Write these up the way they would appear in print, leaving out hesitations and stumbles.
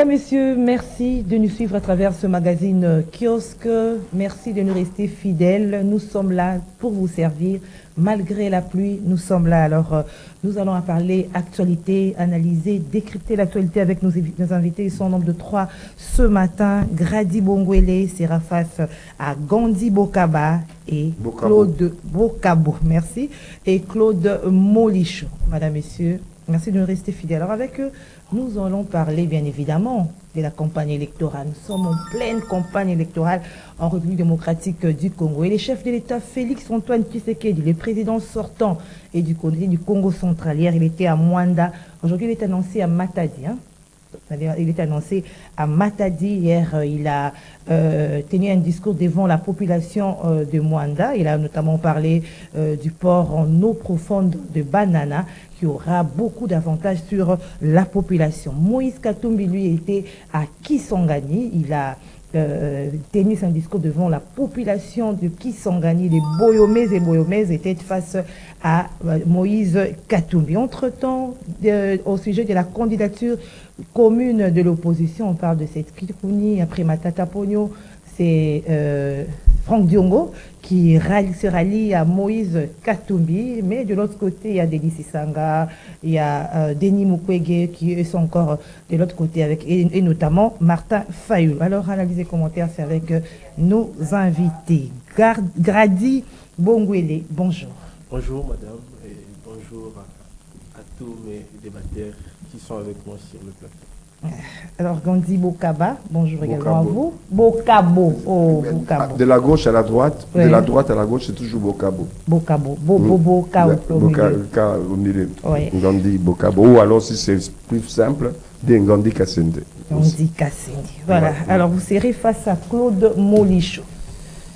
Messieurs, merci de nous suivre à travers ce magazine Kiosque. Merci de nous rester fidèles. Nous sommes là pour vous servir. Malgré la pluie, nous sommes là. Alors, nous allons parler actualité, analyser, décrypter l'actualité avec nos invités. Ils sont au nombre de 3 ce matin. Grady Bongwele sera face à Gandhi Bokaba et Claude Bokabo. Merci. Et Claude Molicho. Madame, Messieurs, merci de nous rester fidèles. Alors, avec eux, nous allons parler bien évidemment de la campagne électorale. Nous sommes en pleine campagne électorale en République démocratique du Congo. Et le chef de l'État, Félix Antoine Tshisekedi, le président sortant et du Congo central, hier il était à Mwanda. Aujourd'hui il est annoncé à Matadi. Il est annoncé à Matadi. Hier, il a tenu un discours devant la population de Mwanda. Il a notamment parlé du port en eau profonde de Banana, qui aura beaucoup d'avantages sur la population. Moïse Katumbi, lui, était à Kisangani. Il a tenu son discours devant la population de Kisangani. Les Boyomés et Boyomèses étaient face à Moïse Katumbi. Entre-temps, au sujet de la candidature commune de l'opposition, on parle de cette Kikouni, après Matata Pogno, c'est Franck Diongo qui se rallie à Moïse Katumbi, mais de l'autre côté, il y a Denis Sissanga, il y a Denis Mukwege qui sont encore de l'autre côté, avec, et notamment Martin Fayoul. Alors, analyse et commentaires, c'est avec nos invités. Grady Bongwele, bonjour. Bonjour madame, et bonjour à tous mes débatteurs qui sont avec moi sur le plateau. Alors, Gandhi Bokaba, bonjour également à vous. Bokabo, oh, Bokabo. De la gauche à la droite, de la droite à la gauche, c'est toujours Bokabo. Bokabo, Bokabo au milieu. Gandhi Bokabo, ou alors si c'est plus simple, Gandhi Kassende. Gandhi Kassende, voilà. Alors, vous serez face à Claude Molicho.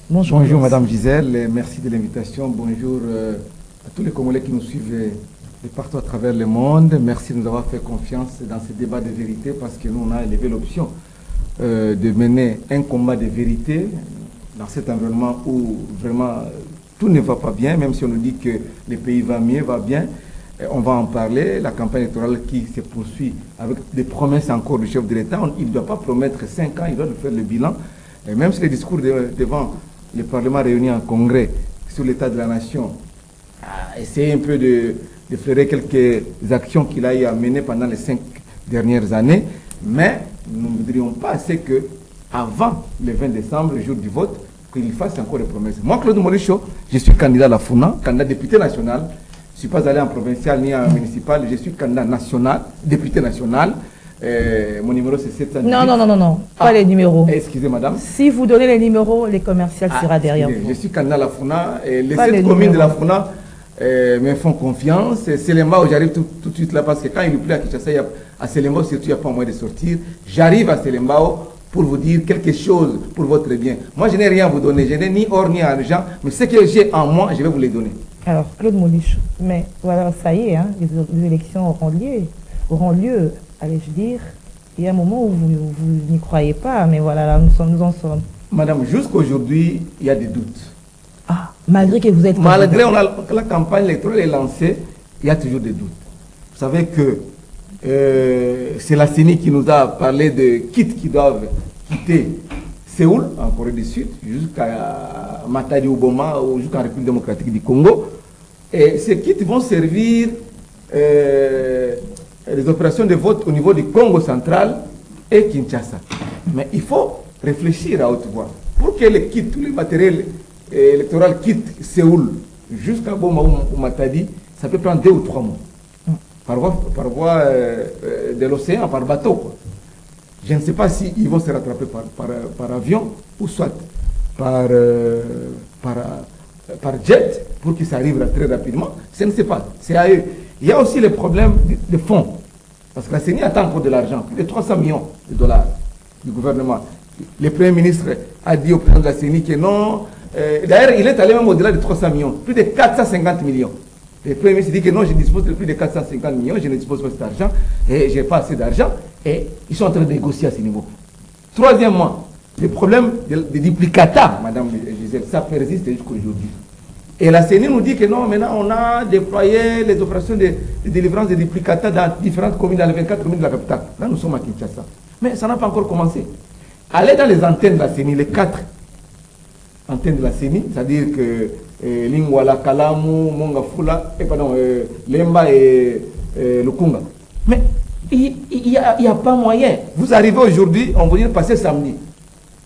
Bonjour. Bonjour Madame Gisèle, merci de l'invitation. Bonjour à tous les Congolais qui nous suivent de partout à travers le monde. Merci de nous avoir fait confiance dans ce débat de vérité parce que nous, on a élevé l'option de mener un combat de vérité dans cet environnement où vraiment tout ne va pas bien, même si on nous dit que le pays va mieux, va bien. On va en parler. La campagne électorale qui se poursuit avec des promesses encore du chef de l'État. Il ne doit pas promettre 5 ans, il doit faire le bilan. Et même si les discours devant le Parlement réuni en congrès sur l'état de la nation a essayé un peu de flairer quelques actions qu'il a eu à mener pendant les 5 dernières années, mais nous ne voudrions pas assez que, avant le 20 décembre, le jour du vote, qu'il fasse encore des promesses. Moi, Claude Molicho, je suis candidat à la FUNA, candidat député national. Je ne suis pas allé en provincial ni en municipal, je suis candidat national, député national. Mon numéro c'est 718. Non, pas les numéros. Excusez madame. Si vous donnez les numéros, les commerciaux sera derrière vous. Je suis candidat à la FUNA et les 7 communes de la FUNA me font confiance. C'est les où j'arrive tout de suite là parce que quand il pleut à Kinshasa, à Selembao surtout il n'y a pas moyen de sortir. J'arrive à Selembao pour vous dire quelque chose pour votre bien. Moi je n'ai rien à vous donner, je n'ai ni or ni argent, mais ce que j'ai en moi, je vais vous les donner. Alors Claude Molicho, mais voilà, ça y est, hein, les élections auront lieu. Allez-je dire, il y a un moment où vous n'y croyez pas, mais voilà, là, nous en sommes. Madame, jusqu'aujourd'hui, il y a des doutes. Ah, malgré que vous êtes... Malgré que la campagne électorale est lancée, il y a toujours des doutes. Vous savez que c'est la CENI qui nous a parlé de kits qui doivent quitter Séoul, en Corée du Sud, jusqu'à Matadi ou Boma, ou jusqu'en République démocratique du Congo. Et ces kits vont servir... les opérations de vote au niveau du Congo central et Kinshasa. Mais il faut réfléchir à haute voix. Pour que les kits, tous les matériels électoraux quittent Séoul jusqu'à Boma ou Matadi, ça peut prendre 2 ou 3 mois. Par voie de l'océan, par bateau, quoi. Je ne sais pas s'ils vont se rattraper par avion ou soit par jet pour que ça arrive très rapidement. Je ne sais pas. C'est à eux. Il y a aussi les problèmes de fonds. Parce que la CENI attend encore de l'argent, plus de 300 millions de dollars du gouvernement. Le Premier ministre a dit au président de la CENI que non. D'ailleurs, il est allé même au-delà de 300 millions, plus de 450 millions. Le Premier ministre dit que non, je dispose de plus de 450 millions, je ne dispose pas de cet argent, et je n'ai pas assez d'argent, et ils sont en train de négocier à ce niveau. Troisièmement, le problème des duplicata, Madame Gisèle, ça persiste jusqu'à aujourd'hui. Et la CENI nous dit que non, maintenant on a déployé les opérations de délivrance de duplicata dans différentes communes, dans les 24 communes de la capitale. Là nous sommes à Kinshasa. Mais ça n'a pas encore commencé. Allez dans les antennes de la CENI, les 4 antennes de la CENI, c'est-à-dire que Lingwala, Kalamu, Mongafula, Lemba et Lukunga. Mais il n'y a pas moyen. Vous arrivez aujourd'hui, on vous dit de passer samedi.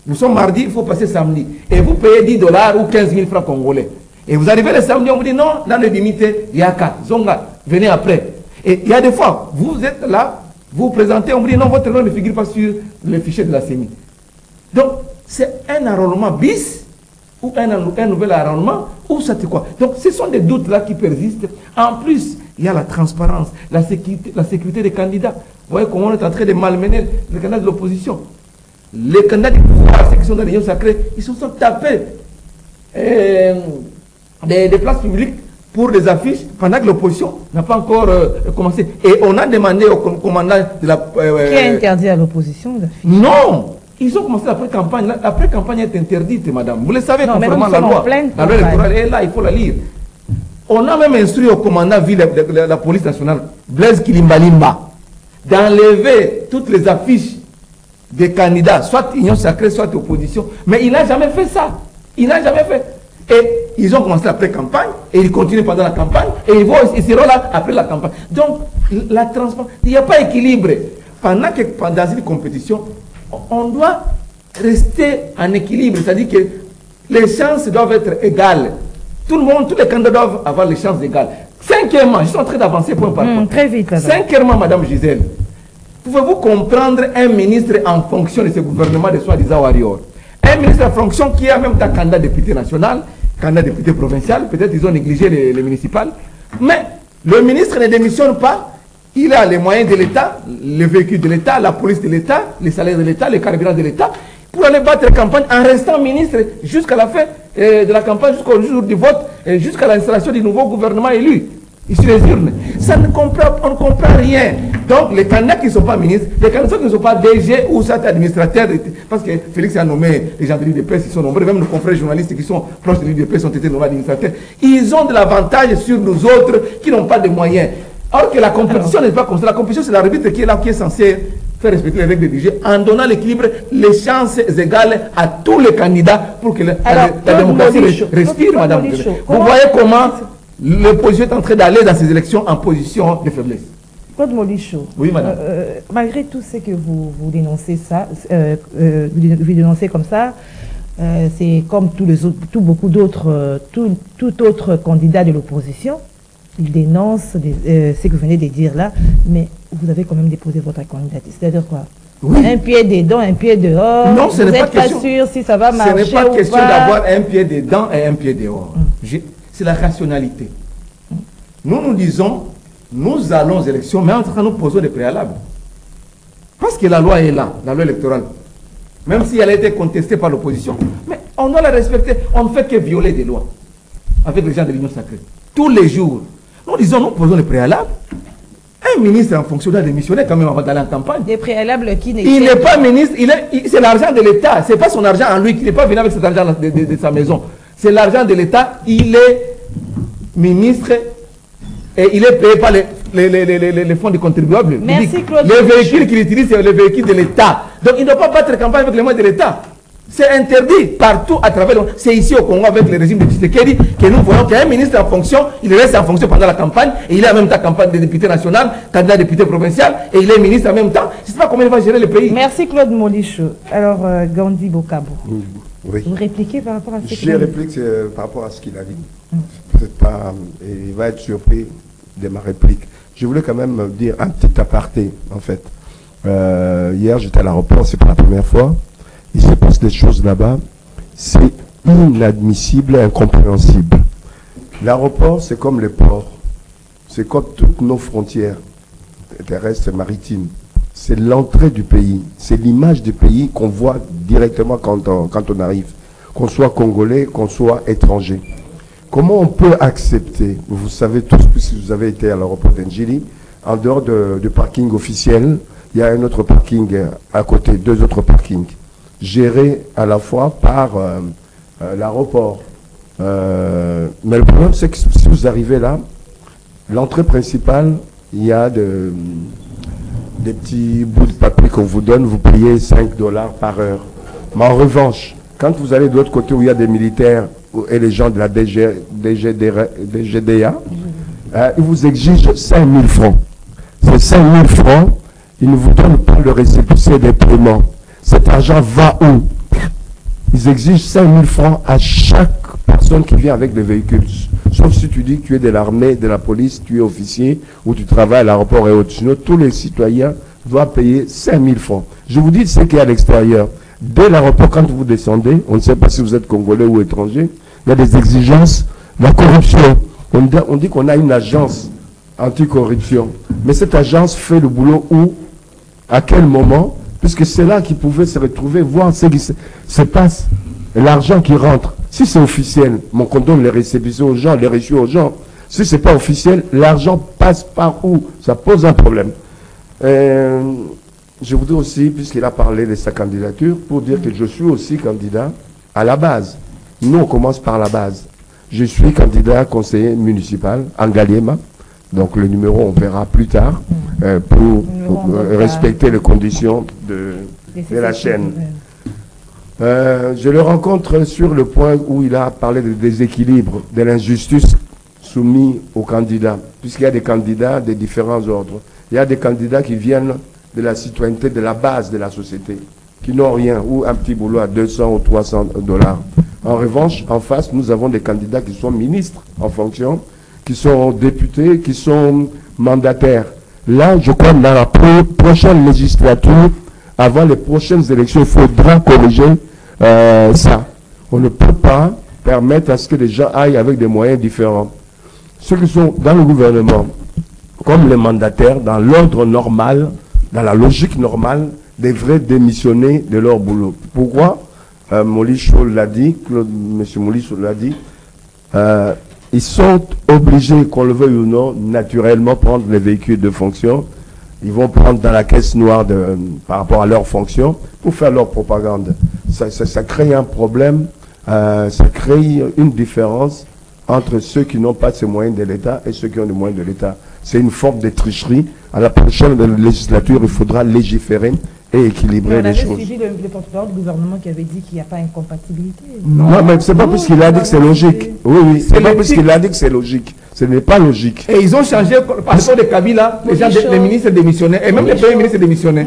Nous sommes mardi, il faut passer samedi. Et vous payez 10 $ ou 15 000 francs congolais. Et vous arrivez le samedi, on vous dit non, dans les limites, il y a 4. Zonga, venez après. Et il y a des fois, vous êtes là, vous vous présentez, on vous dit non, votre nom ne figure pas sur le fichier de la CENI. Donc, c'est un enrôlement bis ou un nouvel enrôlement ou ça c'est quoi. Donc, ce sont des doutes là qui persistent. En plus, il y a la transparence, la sécurité des candidats. Vous voyez comment on est en train de malmener les candidats de l'opposition. Les candidats du pouvoir, ceux qui sont dans l'Union sacrée, ils se sont tapés des places publiques pour des affiches pendant que l'opposition n'a pas encore commencé. Et on a demandé au commandant de la... Qui a interdit à l'opposition d'afficher? Non! Ils ont commencé l'après-campagne. L'après-campagne est interdite, madame. Vous le savez, conformément à la loi. La loi électorale est là, il faut la lire. On a même instruit au commandant ville de la police nationale, Blaise Kilimbalimba, d'enlever toutes les affiches des candidats, soit Union sacrée, soit opposition. Mais il n'a jamais fait ça. Il n'a jamais fait. Et ils ont commencé l'après-campagne, et ils continuent pendant la campagne, et ils seront là après la campagne. Donc, la transparence, il n'y a pas d'équilibre. Pendant dans une compétition, on doit rester en équilibre, c'est-à-dire que les chances doivent être égales. Tout le monde, tous les candidats doivent avoir les chances égales. Cinquièmement, je suis en train d'avancer point par point. Très vite. Alors. Cinquièmement, madame Gisèle, pouvez-vous comprendre un ministre en fonction de ce gouvernement de soi-disant warrior? Un ministre en fonction qui est en même temps candidat député national, candidat député provincial, peut-être ils ont négligé les municipales, mais le ministre ne démissionne pas. Il a les moyens de l'État, les véhicules de l'État, la police de l'État, les salaires de l'État, les carburants de l'État, pour aller battre la campagne en restant ministre jusqu'à la fin de la campagne, jusqu'au jour du vote, jusqu'à l'installation du nouveau gouvernement élu, ici les urnes. On ne comprend rien. Donc les candidats qui ne sont pas ministres, les candidats qui ne sont pas DG ou administrateurs, parce que Félix a nommé les gens de l'UDPS, ils sont nombreux, même nos confrères journalistes qui sont proches de l'UDPS ont été nommés administrateurs. Ils ont de l'avantage sur nous autres qui n'ont pas de moyens. Or que la compétition n'est pas comme ça. La compétition, c'est l'arbitre qui est là, qui est censé faire respecter les règles du jeu en donnant l'équilibre, les chances égales à tous les candidats pour que la démocratie respire, madame. Vous voyez comment l'opposition est en train d'aller dans ces élections en position de faiblesse. Claude Molichot, oui, madame. Malgré tout ce que vous dénoncez, vous dénoncez comme ça, c'est comme beaucoup d'autres, tout autre candidat de l'opposition. Il dénonce ce que vous venez de dire là, mais vous avez quand même déposé votre candidature. C'est-à-dire quoi? Oui. Un pied dedans, un pied dehors. Non, ce n'est pas sûr si ça va marcher. Ce n'est pas question d'avoir un pied dedans et un pied dehors. C'est la rationalité. Nous disons, nous allons aux élections, mais en train nous posons des préalables. Parce que la loi est là, la loi électorale. Même si elle a été contestée par l'opposition. Mais on doit la respecter. On ne fait que violer des lois avec les gens de l'Union sacrée. Tous les jours. Nous disons, nous posons les préalables. Un ministre en fonction doit démissionner quand même avant d'aller en campagne. Des préalables qui il n'est pas ministre, c'est l'argent de l'État. Ce n'est pas son argent en lui, qui n'est pas venu avec cet argent de sa maison. C'est l'argent de l'État. Il est ministre et il est payé par les fonds des contribuables. Merci Claude. Les véhicules qu'il utilise, c'est les véhicules de l'État. Donc il ne doit pas battre campagne avec les moyens de l'État. C'est interdit partout à travers le monde. C'est ici au Congo avec le régime de Tshisekedi que nous voyons qu'il y a un ministre en fonction, il reste en fonction pendant la campagne et il est en même temps campagne de député national, candidat député provincial et il est ministre en même temps. Je ne sais pas comment il va gérer le pays. Merci Claude Molichot. Alors Gandhi Bokabo, oui. Vous répliquez par rapport à ce qu'il a dit? Je réplique par rapport à ce qu'il a dit. Peut-être pas, il va être surpris de ma réplique. Je voulais quand même dire un petit aparté en fait. Hier j'étais à l'aéroport, c'est pas la première fois. Il se passe des choses là-bas, c'est inadmissible et incompréhensible. L'aéroport, c'est comme les ports, c'est comme toutes nos frontières terrestres et maritimes. C'est l'entrée du pays, c'est l'image du pays qu'on voit directement quand on arrive, qu'on soit congolais, qu'on soit étranger. Comment on peut accepter, vous savez tous, puisque vous avez été à l'aéroport d'Ndjili, en dehors du parking officiel, il y a un autre parking à côté, 2 autres parkings. Géré à la fois par l'aéroport. Mais le problème, c'est que si vous arrivez là, l'entrée principale, il y a des petits bouts de papier qu'on vous donne, vous payez 5 $ par heure. Mais en revanche, quand vous allez de l'autre côté où il y a des militaires et les gens de la DGDA, ils vous exigent 5 000 francs. Ces 5 000 francs, ils ne vous donnent pas le récépissé des paiements. Cet argent va où? Ils exigent 5 000 francs à chaque personne qui vient avec des véhicules. Sauf si tu dis que tu es de l'armée, de la police, tu es officier ou tu travailles à l'aéroport et autres. Sinon, tous les citoyens doivent payer 5 000 francs. Je vous dis ce qu'il y a à l'extérieur. Dès l'aéroport, quand vous descendez, on ne sait pas si vous êtes congolais ou étranger, il y a des exigences, la corruption. On dit qu'on a une agence anticorruption. Mais cette agence fait le boulot où? À quel moment? Puisque c'est là qu'ils pouvaient se retrouver, voir ce qui se passe. L'argent qui rentre. Si c'est officiel, mon compte donne les récépissés aux gens, les reçus aux gens. Si ce n'est pas officiel, l'argent passe par où? Ça pose un problème. Je voudrais aussi, puisqu'il a parlé de sa candidature, pour dire que je suis aussi candidat à la base. Nous, on commence par la base. Je suis candidat conseiller municipal en Ngaliema. Donc le numéro, on verra plus tard, pour respecter les conditions de la chaîne. Je le rencontre sur le point où il a parlé de déséquilibre, de l'injustice soumise aux candidats, puisqu'il y a des candidats de différents ordres. Il y a des candidats qui viennent de la citoyenneté, de la base de la société, qui n'ont rien, ou un petit boulot à 200 ou 300 $. En revanche, en face, nous avons des candidats qui sont ministres en fonction, qui sont députés, qui sont mandataires. Là, je crois que dans la prochaine législature, avant les prochaines élections, il faudra corriger ça. On ne peut pas permettre à ce que les gens aillent avec des moyens différents. Ceux qui sont dans le gouvernement, comme les mandataires, dans l'ordre normal, dans la logique normale, devraient démissionner de leur boulot. Pourquoi? Molicho l'a dit, M. Molicho l'a dit, ils sont obligés, qu'on le veuille ou non, naturellement prendre les véhicules de fonction. Ils vont prendre dans la caisse noire par rapport à leur fonction pour faire leur propagande. Ça crée un problème, ça crée une différence entre ceux qui n'ont pas ces moyens de l'État et ceux qui ont les moyens de l'État. C'est une forme de tricherie. À la prochaine législature, il faudra légiférer et équilibrer les choses. On avait suivi le porte-parole du gouvernement qui avait dit qu'il n'y a pas incompatibilité. Non, mais c'est pas puisqu'il a dit que c'est logique. Oui, c'est pas puisqu'il a dit que c'est logique. Ce n'est pas logique. Et ils ont changé, par rapport de Kabila, les ministres démissionnaient, et même les premiers ministres démissionnaient.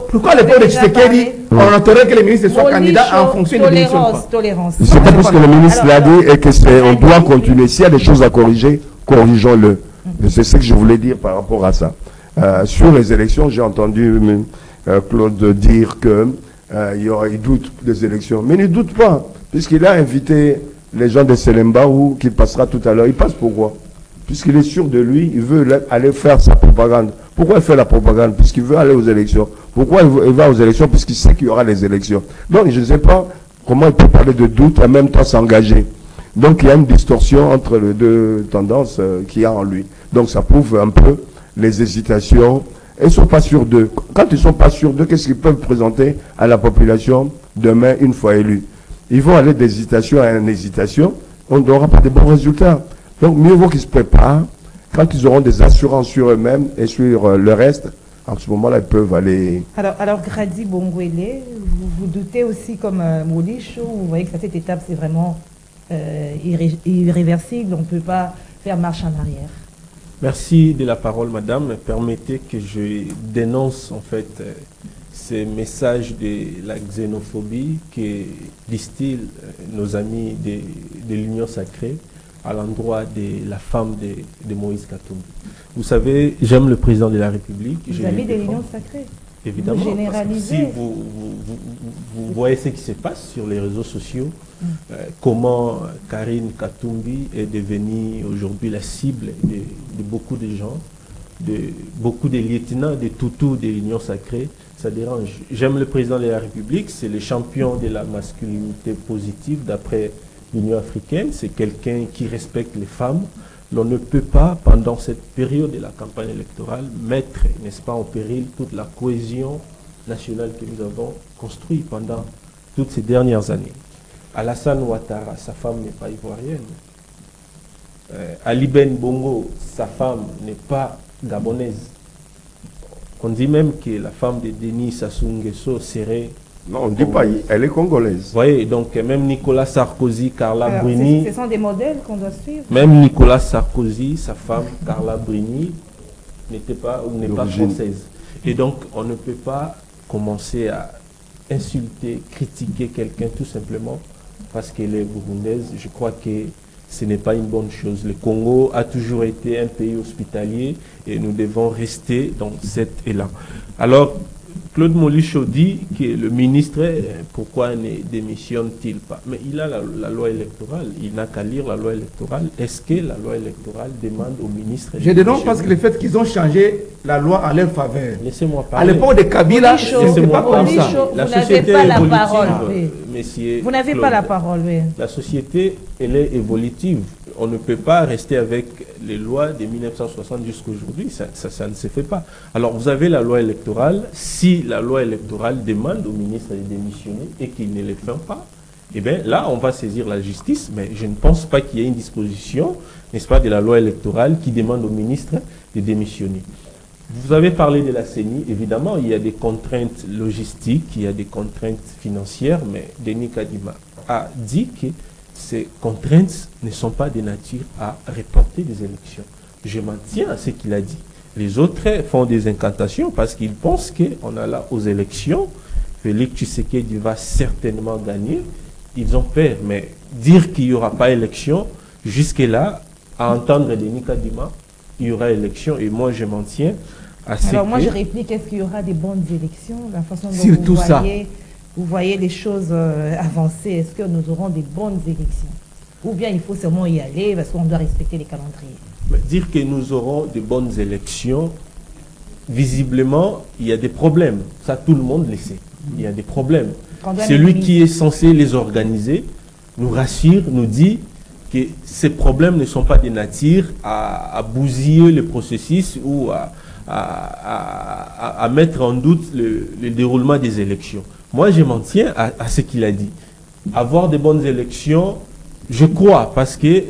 Pourquoi les pauvres de Tshisekedi, on attendrait que les ministres soient candidats en fonction de démission? Tolérance. C'est pas parce que le ministre l'a dit et que on doit continuer. S'il y a des choses à corriger, corrigeons-le. C'est ce que je voulais dire par rapport à ça. Sur les élections, j'ai entendu Claude dire qu'il doute des élections. Mais il ne doute pas, puisqu'il a invité les gens de Selemba ou qu'il passera tout à l'heure. Il passe pourquoi? Puisqu'il est sûr de lui, il veut aller faire sa propagande. Pourquoi il fait la propagande? Puisqu'il veut aller aux élections. Pourquoi il va aux élections? Puisqu'il sait qu'il y aura les élections. Donc je ne sais pas comment il peut parler de doute et en même temps s'engager. Donc il y a une distorsion entre les deux tendances qu'il y a en lui. Donc ça prouve un peu les hésitations. Ils ne sont pas sûrs d'eux. Quand ils ne sont pas sûrs d'eux, qu'est-ce qu'ils peuvent présenter à la population demain une fois élus? Ils vont aller d'hésitation à une hésitation. On n'aura pas de bons résultats. Donc mieux vaut qu'ils se préparent. Quand ils auront des assurances sur eux-mêmes et sur le reste, en ce moment-là, ils peuvent aller... Alors Grady Bongwele, vous doutez aussi comme Molicho, vous voyez que cette étape, c'est vraiment irréversible, on ne peut pas faire marche en arrière. Merci de la parole, madame. Permettez que je dénonce en fait ces messages de la xénophobie que distillent nos amis de l'Union sacrée à l'endroit de la femme de Moïse Katumbi. Vous savez, j'aime le président de la République. Les amis de l'Union sacrée. Évidemment, vous parce que si vous voyez ce qui se passe sur les réseaux sociaux, comment Karine Katumbi est devenue aujourd'hui la cible de beaucoup de gens, de beaucoup de lieutenants, de toutous de l'Union sacrée, ça dérange. J'aime le président de la République, c'est le champion de la masculinité positive d'après l'Union africaine, c'est quelqu'un qui respecte les femmes. L'on ne peut pas, pendant cette période de la campagne électorale, mettre, n'est-ce pas, en péril toute la cohésion nationale que nous avons construite pendant toutes ces dernières années. Alassane Ouattara, sa femme n'est pas ivoirienne. Ali Ben Bongo, sa femme n'est pas gabonaise. On dit même que la femme de Denis Sassou Nguesso serait... Non, on ne dit pas, elle est congolaise. Vous voyez, donc même Nicolas Sarkozy, Carla Alors, Bruni... ce sont des modèles qu'on doit suivre. Même Nicolas Sarkozy, sa femme Carla Bruni, n'était pas ou n'est pas française. Et donc, on ne peut pas commencer à insulter, critiquer quelqu'un tout simplement parce qu'elle est burundaise. Je crois que ce n'est pas une bonne chose. Le Congo a toujours été un pays hospitalier et nous devons rester dans cet élan. Alors, Claude Molicho dit que le ministre, pourquoi ne démissionne-t-il pas? Mais il a la loi électorale, il n'a qu'à lire la loi électorale. Est-ce que la loi électorale demande au ministre de Je dénonce parce que le fait qu'ils ont changé la loi en leur faveur. Laissez-moi À parler. l'époque de Kabila, c'était pas comme ça. La Vous n'avez société pas est la évolutive, parole. Oui. Messieurs Vous n'avez Claude. pas la parole, oui. La société, elle est évolutive. On ne peut pas rester avec les lois de 1960 jusqu'à aujourd'hui. Ça ne se fait pas. Alors, vous avez la loi électorale. Si la loi électorale demande au ministre de démissionner et qu'il ne le fait pas, eh bien, là, on va saisir la justice. Mais je ne pense pas qu'il y ait une disposition, n'est-ce pas, de la loi électorale qui demande au ministre de démissionner. Vous avez parlé de la CENI. Évidemment, il y a des contraintes logistiques, il y a des contraintes financières, mais Denis Kadima a dit que ces contraintes ne sont pas de nature à reporter des élections. Je m'en tiens à ce qu'il a dit. Les autres font des incantations parce qu'ils pensent qu'on a là aux élections. Félix Tshisekedi va certainement gagner. Ils ont peur, mais dire qu'il n'y aura pas élection, jusque-là, à entendre Denis Kadima, il y aura élection. Et moi, je m'en tiens à ce Alors moi, que... je réplique, est-ce qu'il y aura des bonnes élections? La façon dont Surtout vous voyez les choses avancer, est-ce que nous aurons des bonnes élections? Ou bien il faut seulement y aller parce qu'on doit respecter les calendriers? Mais dire que nous aurons de bonnes élections, visiblement, il y a des problèmes. Ça, tout le monde le sait. Il y a des problèmes. Celui qui est censé les organiser nous rassure, nous dit que ces problèmes ne sont pas de nature à bousiller le processus ou à mettre en doute le déroulement des élections. Moi, je m'en tiens à ce qu'il a dit. Avoir de bonnes élections, je crois, parce que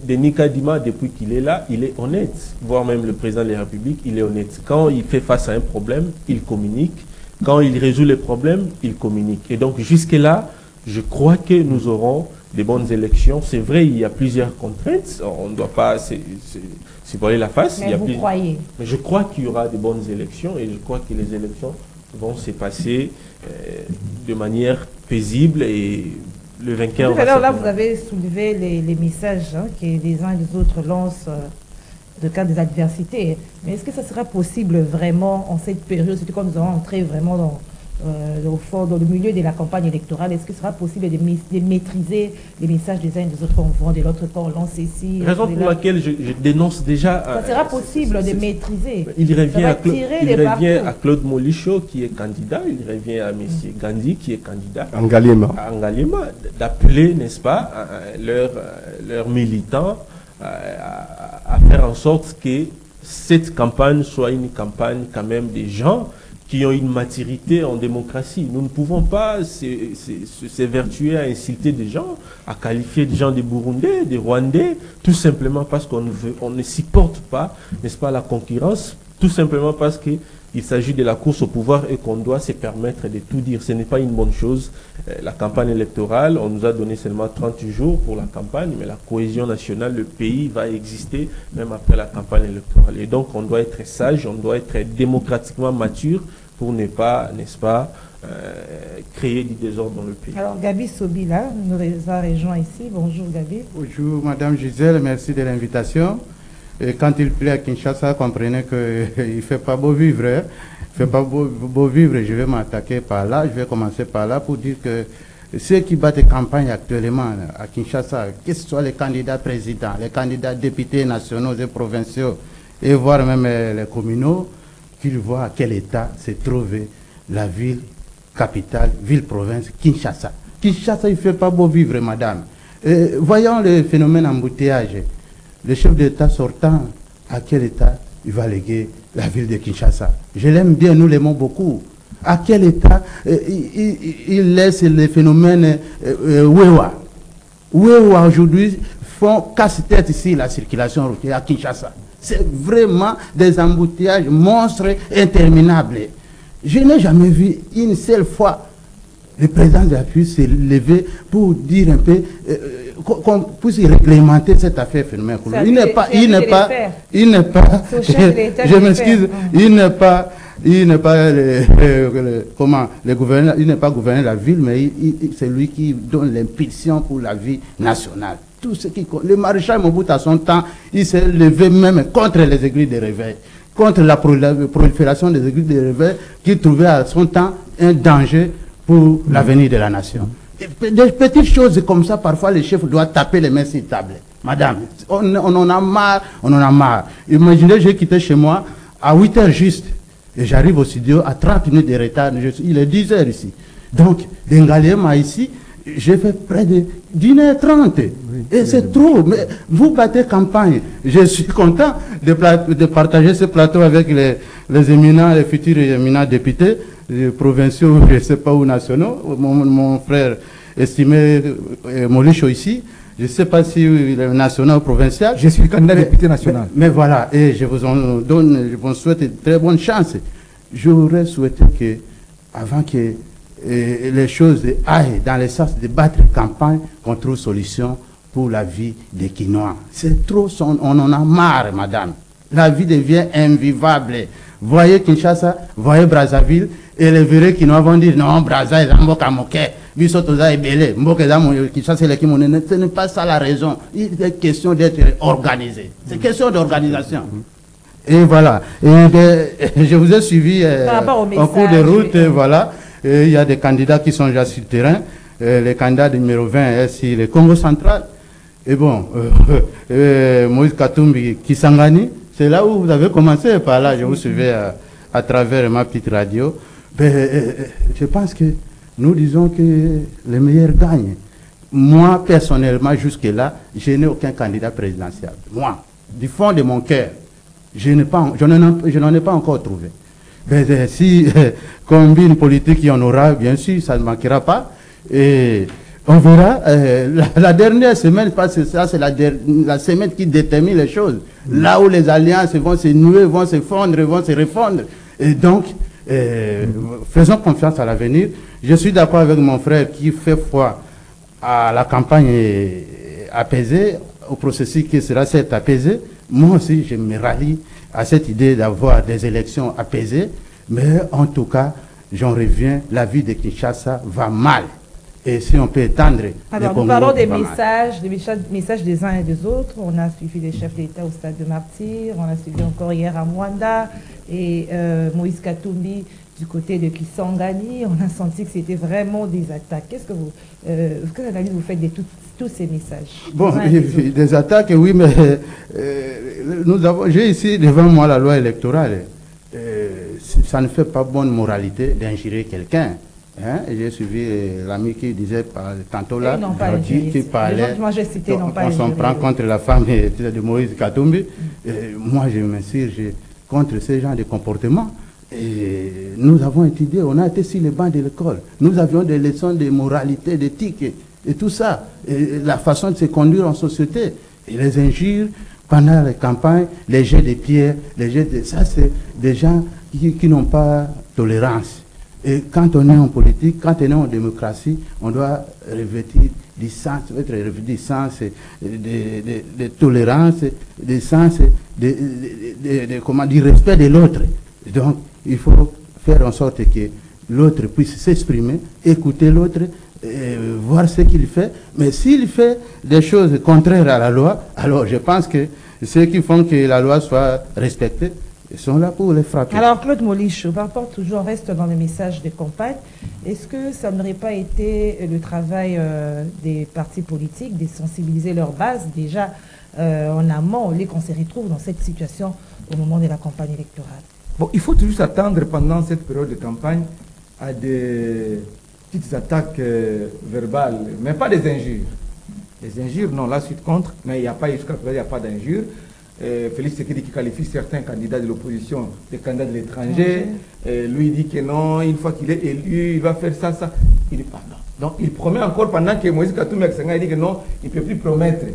Denis Kadima, depuis qu'il est là, il est honnête. Voire même le président de la République, il est honnête. Quand il fait face à un problème, il communique. Quand il résout les problèmes, il communique. Et donc, jusque-là, je crois que nous aurons des bonnes élections. C'est vrai, il y a plusieurs contraintes. On ne doit pas se voiler la face. Mais vous croyez? Mais je crois qu'il y aura des bonnes élections et je crois que les élections vont se passer de manière paisible et le vainqueur va alors là, vous avez soulevé les messages que les uns et les autres lancent de cas des adversités. Mais est-ce que ça sera possible vraiment en cette période, surtout quand nous allons entrer vraiment dans le milieu de la campagne électorale, est-ce que ce sera possible de maîtriser les messages des uns et des autres qu'on vend, de l'autre quand on lance ici? Raison pour laquelle je dénonce déjà... Ça sera possible de maîtriser. Il revient à Claude Molicho qui est candidat, il revient à M. Gandhi qui est candidat. Angalema. D'appeler, n'est-ce pas, leurs militants à faire en sorte que cette campagne soit une campagne quand même des gens qui ont une maturité en démocratie. Nous ne pouvons pas s'évertuer à insulter des gens, à qualifier des gens de Burundais, de Rwandais, tout simplement parce qu'on ne supporte pas, n'est-ce pas, la concurrence, tout simplement parce qu'il s'agit de la course au pouvoir et qu'on doit se permettre de tout dire. Ce n'est pas une bonne chose. La campagne électorale, on nous a donné seulement 30 jours pour la campagne, mais la cohésion nationale, le pays va exister même après la campagne électorale. Et donc, on doit être sage, on doit être démocratiquement mature pour ne pas, n'est-ce pas, créer du désordre dans le pays. Alors, Gabi Sobila nous a rejoint ici. Bonjour, Gabi. Bonjour, Madame Gisèle, merci de l'invitation. Et quand il plaît à Kinshasa, comprenez qu'il ne fait pas beau vivre. Il ne fait pas beau vivre. Je vais m'attaquer par là. Je vais commencer par là pour dire que ceux qui battent campagne actuellement à Kinshasa, que ce soit les candidats présidents, les candidats députés nationaux et provinciaux, et voire même les communaux, qu'ils voient à quel état se trouve la ville capitale, ville-province, Kinshasa. Kinshasa, il ne fait pas beau vivre, madame. Voyons le phénomène embouteillage. Le chef d'État sortant, à quel état il va léguer la ville de Kinshasa? Je l'aime bien, nous l'aimons beaucoup. À quel état il laisse les phénomènes Wewa aujourd'hui font casse-tête ici la circulation routière à Kinshasa. C'est vraiment des embouteillages monstres interminables. Je n'ai jamais vu une seule fois le président de la République s'est levé pour dire un peu qu'on puisse réglementer cette affaire phénomène. Il n'est pas, je m'excuse, il n'est pas le gouverneur, il n'est pas gouverneur de la ville, mais c'est lui qui donne l'impulsion pour la vie nationale. Tout ce qui, le maréchal Mobutu à son temps, il s'est levé même contre les églises de réveil, contre la prolifération des églises de réveil, qu'il trouvait à son temps un danger pour l'avenir de la nation. Des petites choses comme ça, parfois les chefs doivent taper les mains sur la table. Madame, on en a marre, on en a marre. Imaginez, j'ai quitté chez moi à 8h juste, et j'arrive au studio à 30 minutes de retard, il est 10h ici. Donc, d'Engaliema ici, j'ai fait près de 1h30. Oui, et c'est trop, mais vous battez campagne. Je suis content de partager ce plateau avec les éminents, les futurs éminents députés, provinciaux, je ne sais pas où, nationaux, mon frère estimé Molicho ici, je ne sais pas si il est national ou provincial. Je suis candidat député national. Mais voilà, et je vous en donne, je vous souhaite une très bonne chance. J'aurais souhaité que, avant que les choses aillent dans le sens de battre campagne, qu'on trouve solution pour la vie des Quinois. C'est trop, on en a marre, madame. La vie devient invivable. Voyez Kinshasa, voyez Brazzaville, et les vrais Quinois vont dire non, Brazza est Mboka Moké, Bisotoza est belé, Kinshasa est l'équipe. Ce n'est pas ça la raison. Il est question d'être organisé. C'est question d'organisation. Et voilà. Et je vous ai suivi en cours de route, voilà. Et il y a des candidats qui sont déjà sur le terrain. Les candidats numéro 20 est sur le Congo central. Et bon, Moïse Katumbi Kisangani, c'est là où vous avez commencé par là. Je vous suivais à travers ma petite radio. Je pense que nous disons que les meilleurs gagnent. Moi, personnellement, jusque-là, je n'ai aucun candidat présidentiel. Moi, du fond de mon cœur, je n'en ai pas encore trouvé. Si combine politique il y en aura, bien sûr, ça ne manquera pas. Et on verra. La dernière semaine, parce que ça, c'est la semaine qui détermine les choses. Là où les alliances vont se nouer, vont se fondre, vont se refondre. Et donc, faisons confiance à l'avenir. Je suis d'accord avec mon frère qui fait foi à la campagne apaisée, au processus qui sera certes apaisé. Moi aussi, je me rallie à cette idée d'avoir des élections apaisées, mais en tout cas, j'en reviens, la vie de Kinshasa va mal. Et si on peut étendre... Alors, nous parlons des messages des uns et des autres. On a suivi les chefs d'État au stade de Martyr, on a suivi encore hier à Mwanda, et Moïse Katumbi du côté de Kisangani. On a senti que c'était vraiment des attaques. Quelle analyse vous faites de tous ces messages? Bon, des attaques, oui, mais j'ai ici devant moi la loi électorale. Ça ne fait pas bonne moralité d'injurer quelqu'un. Hein? J'ai suivi l'ami qui disait tantôt là, qui parlait, on s'en prend contre la femme de Moïse Katumbi. Moi, je m'insurge contre ce genre de comportement. Et nous avons étudié, on a été sur les bancs de l'école. Nous avions des leçons de moralité, d'éthique et tout ça. Et la façon de se conduire en société. Et les injures pendant les campagnes, les jets de pierres, ça c'est des gens qui n'ont pas tolérance. Et quand on est en politique, quand on est en démocratie, on doit revêtir du sens, de tolérance, du sens, du respect de l'autre. Donc, il faut faire en sorte que l'autre puisse s'exprimer, écouter l'autre, voir ce qu'il fait. Mais s'il fait des choses contraires à la loi, alors je pense que ceux qui font que la loi soit respectée, ils sont là pour les frapper. Alors, Claude Molicho, par rapport toujours, on reste dans le message de campagne. Est-ce que ça n'aurait pas été le travail des partis politiques de sensibiliser leur base déjà en amont, au lieu qu'on se retrouve dans cette situation au moment de la campagne électorale? Bon, il faut toujours s'attendre pendant cette période de campagne à des petites attaques verbales, mais pas des injures. Les injures, non, la suite contre, mais il n'y a pas, jusqu'à présent, il n'y a pas d'injures. Félix Tshisekedi qui qualifie certains candidats de l'opposition des candidats de l'étranger. Lui dit que non, une fois qu'il est élu, il va faire ça, ça. Il dit pas non. Donc il promet encore pendant que Moïse Katumbi dit que non, il ne peut plus promettre.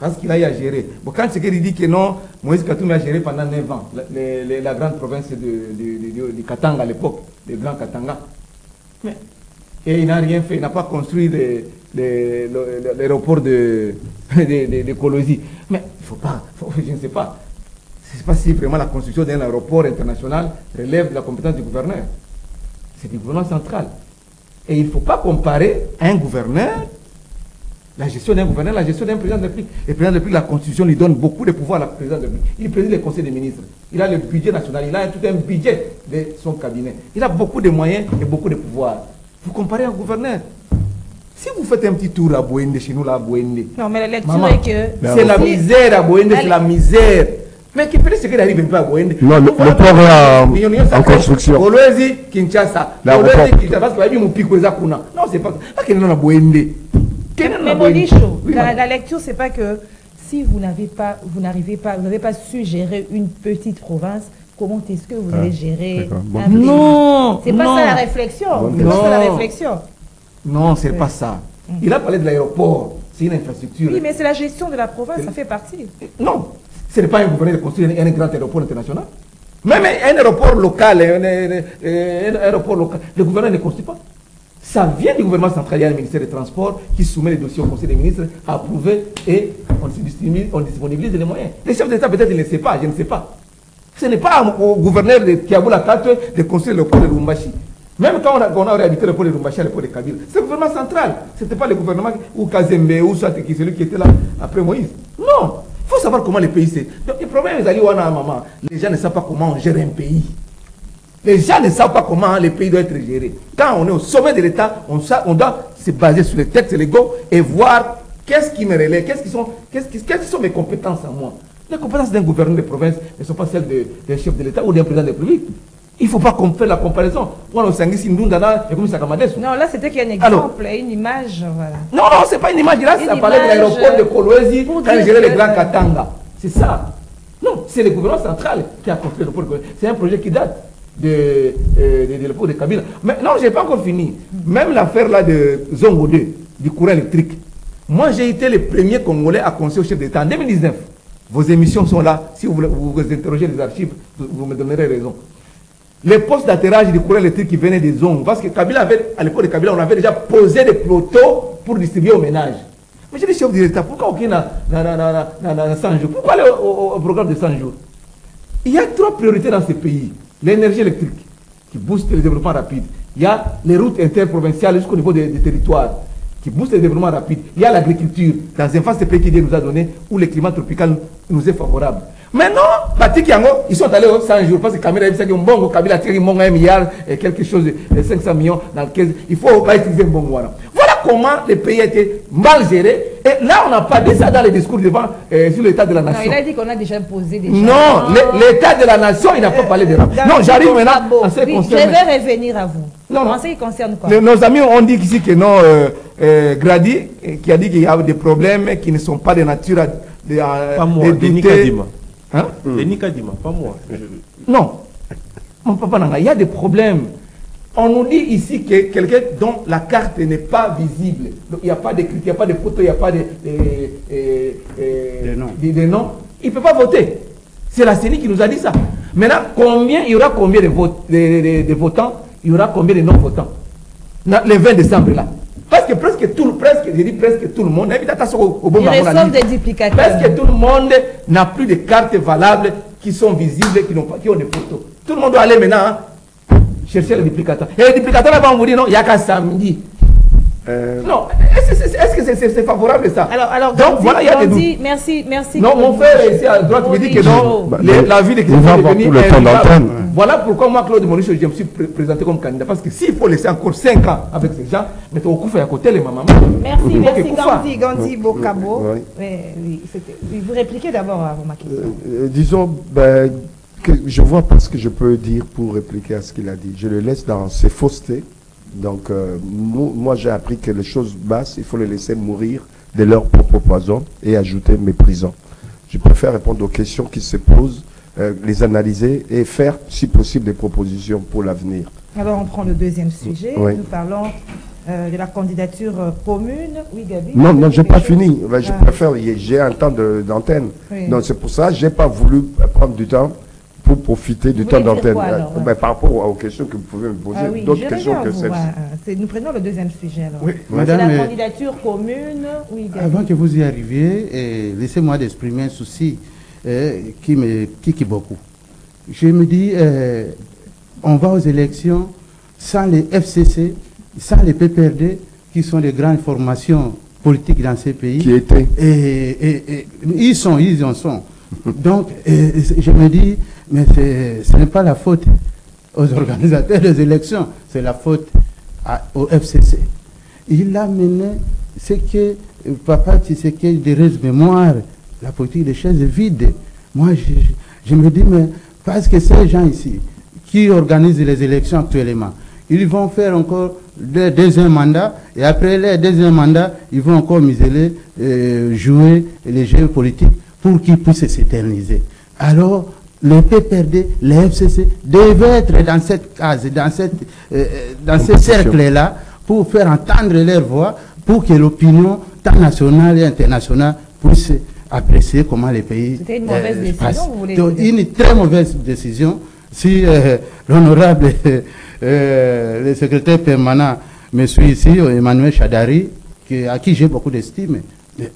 Parce qu'il a eu à gérer. Bon, quand il dit que non, Moïse Katumbi a géré pendant 9 ans la grande province du Katanga à l'époque, le Grand Katanga. Mais, et il n'a rien fait, il n'a pas construit l'aéroport de Kolosi. Mais il ne faut pas, je ne sais pas. Je ne sais pas si vraiment la construction d'un aéroport international relève de la compétence du gouverneur. C'est du gouvernement central. Et il ne faut pas comparer un gouverneur, la gestion d'un gouverneur, la gestion d'un président de la République. Le président de la République, la Constitution lui donne beaucoup de pouvoir à la présidence de la République. Il préside le Conseil des ministres. Il a le budget national, il a tout un budget de son cabinet. Il a beaucoup de moyens et beaucoup de pouvoirs. Vous comparez un gouverneur. Si vous faites un petit tour à Boende, chez nous là à Boende. Non, mais la lecture Maman, est que... c'est la misère à Boende, c'est la misère. Mais qui peut-ce qu'il arrive un peu à Boende? Non, le port est en construction. Kolwezi, Kinshasa. Kolwezi, Kinshasa, parce qu'il y a eu mon pico et Zakuna. Non, c'est pas ça. Qu'il y a Boende. Mais Molicho, la lecture, c'est pas que si vous n'avez pas, vous n'avez pas su gérer une petite province, comment est-ce que vous allez gérer un pays? Non, c'est pas ça la réflexion. C'est pas ça la réflexion. Non, c'est pas ça. Il a parlé de l'aéroport. C'est une infrastructure. Oui, mais c'est la gestion de la province, ça fait partie. Non, ce n'est pas un gouverneur de construire un grand aéroport international. Même un aéroport local, un aéroport local, le gouverneur ne construit pas. Ça vient du gouvernement central, il y a un ministère des Transports qui soumet les dossiers au Conseil des ministres à approuver et on disponibilise les moyens. Les chefs d'État, peut-être, ils ne le savent pas, je ne sais pas. Ce n'est pas au gouverneur de Kiaboula 4 de construire le port de Lumbashi. Même quand on a réhabité le port de Lumbashi à l'époque de Kabila, c'est le gouvernement central. Ce n'était pas le gouvernement ou Kazembe ou soit celui qui était là après Moïse. Non, il faut savoir comment le pays c'est. Donc le problème est maman. Les gens ne savent pas comment on gère un pays. Les gens ne savent pas comment le pays doit être géré. Quand on est au sommet de l'État, on doit se baser sur les textes légaux et voir qu'est-ce qui me relève, quelles sont mes compétences à moi. Les compétences d'un gouverneur de province ne sont pas celles d'un chef de l'État ou d'un président de la République. Il ne faut pas qu'on fasse la comparaison. Non, là, c'était qu'il y a un exemple, une image. Voilà. Non, ce n'est pas une image. Là, ça parlait de l'aéroport de Kolwezi quand il gérait le Grand Katanga. C'est ça. Non, c'est le gouvernement central qui a construit l'aéroport de Kolwezi. C'est un projet qui date de l'époque de Kabila. Mais non, je n'ai pas encore fini. Même l'affaire là de Zongo 2, du courant électrique. Moi, j'ai été le premier Congolais à conseiller au chef d'État en 2019. Vos émissions sont là. Si vous interrogez les archives, vous me donnerez raison. Les postes d'atterrage du courant électrique qui venaient des zones. Parce que Kabila avait, à l'époque de Kabila, on avait déjà posé des poteaux pour distribuer aux ménages. Mais j'ai dit, chef de l'État, pourquoi aucun n'a 100 jours? Pourquoi aller au programme de 100 jours? Il y a 3 priorités dans ce pays. L'énergie électrique, qui booste le développement rapide. Il y a les routes interprovinciales jusqu'au niveau des territoires, qui boostent le développement rapide. Il y a l'agriculture, dans un vaste pays qui nous a donné, où le climat tropical nous est favorable. Maintenant, ils sont allés aux 100 jours, parce que Kabila a dit que Mbongo, Kabila a tiré 1 milliard et quelque chose de 500 millions dans lequel il faut pas utiliser Mbongo. Voilà comment le pays a été mal géré. Et là, on n'a pas dit ça dans les discours devant sur l'état de la nation. Non, il a dit qu'on a déjà posé des choses. Non, l'état de la nation, il n'a pas parlé de ça. Non, j'arrive maintenant à ce qui concerne. Je vais revenir à vous. Non, en ce qui concerne quoi? Nos amis ont dit ici que non, Grady, qui a dit qu'il y a des problèmes qui ne sont pas de nature à pas moi, Denis Kadima. Hein? Denis Kadima, pas moi. Non, mon papa Nanga, il y a des problèmes. On nous dit ici que quelqu'un dont la carte n'est pas visible, donc il n'y a pas d'écrit, il n'y a pas de photo, il n'y a pas de noms, il ne peut pas voter. C'est la CENI qui nous a dit ça. Maintenant, il y aura combien de votants? Il y aura combien de non-votants? Le 20 décembre là. Parce que presque tout le monde, des duplicateurs. Presque tout le monde n'a plus de cartes valables qui sont visibles, qui ont des photos. Tout le monde doit aller maintenant chercher les duplicateurs. Et les duplicateurs là-bas, on vous dit non, il n'y a qu'à samedi. Non, est-ce que c'est favorable ça? Alors, donc voilà, il y a des doutes. Merci. Non, mon frère ici à droite me dit que non, la ville est devenue. Voilà pourquoi moi, Claude Maurice, je me suis présenté comme candidat. Parce que s'il faut laisser encore 5 ans avec ces gens, mettez au coup à côté les mamans. Merci, Gandhi Bokabo. Vous répliquez d'abord à ma question. Disons, que je vois pas ce que je peux dire pour répliquer à ce qu'il a dit. Je le laisse dans ses faussetés. Donc, moi, j'ai appris que les choses basses, il faut les laisser mourir de leur propre poison et ajouter méprisant. Je préfère répondre aux questions qui se posent, les analyser et faire, si possible, des propositions pour l'avenir. Alors, on prend le deuxième sujet. Oui. Nous parlons de la candidature commune. Oui, Gabi. Non, non, j'ai pas fini. Ah. Je préfère, j'ai un temps d'antenne. Oui. Donc c'est pour ça que j'ai pas voulu prendre du temps pour profiter du Vous temps voulez dire d'antenne. quoi, alors, Par rapport aux questions que vous pouvez me poser, Ah oui, d'autres je questions reviens à que vous, celle-ci. Nous prenons le deuxième sujet. Alors. Oui, C'est madame, la candidature commune. Oui, Gabi. avant que vous y arriviez, laissez-moi d'exprimer un souci qui me pique beaucoup. Je me dis, on va aux élections sans les FCC, sans les PPRD, qui sont des grandes formations politiques dans ces pays. Qui était Et ils en sont. Donc, je me dis, mais ce n'est pas la faute aux organisateurs des élections, c'est la faute au FCC. Il a mené ce que Papa Tshisekedi de mémoire, la politique des chaises vides. Moi, je me dis, mais parce que ces gens ici, qui organisent les élections actuellement, ils vont faire encore le deuxième mandat, et après le deuxième mandat, ils vont encore museler, jouer les jeux politiques pour qu'ils puissent s'éterniser. Alors, les PPRD, les FCC devaient être dans cette case, dans ce cercle-là, pour faire entendre leur voix, pour que l'opinion, tant nationale et internationale, puisse apprécier comment les pays C'était une mauvaise décision, passent. vous voulez Donc, dire. une très mauvaise décision. Si l'honorable, le secrétaire permanent, me suit ici, Emmanuel Chadari, à qui j'ai beaucoup d'estime,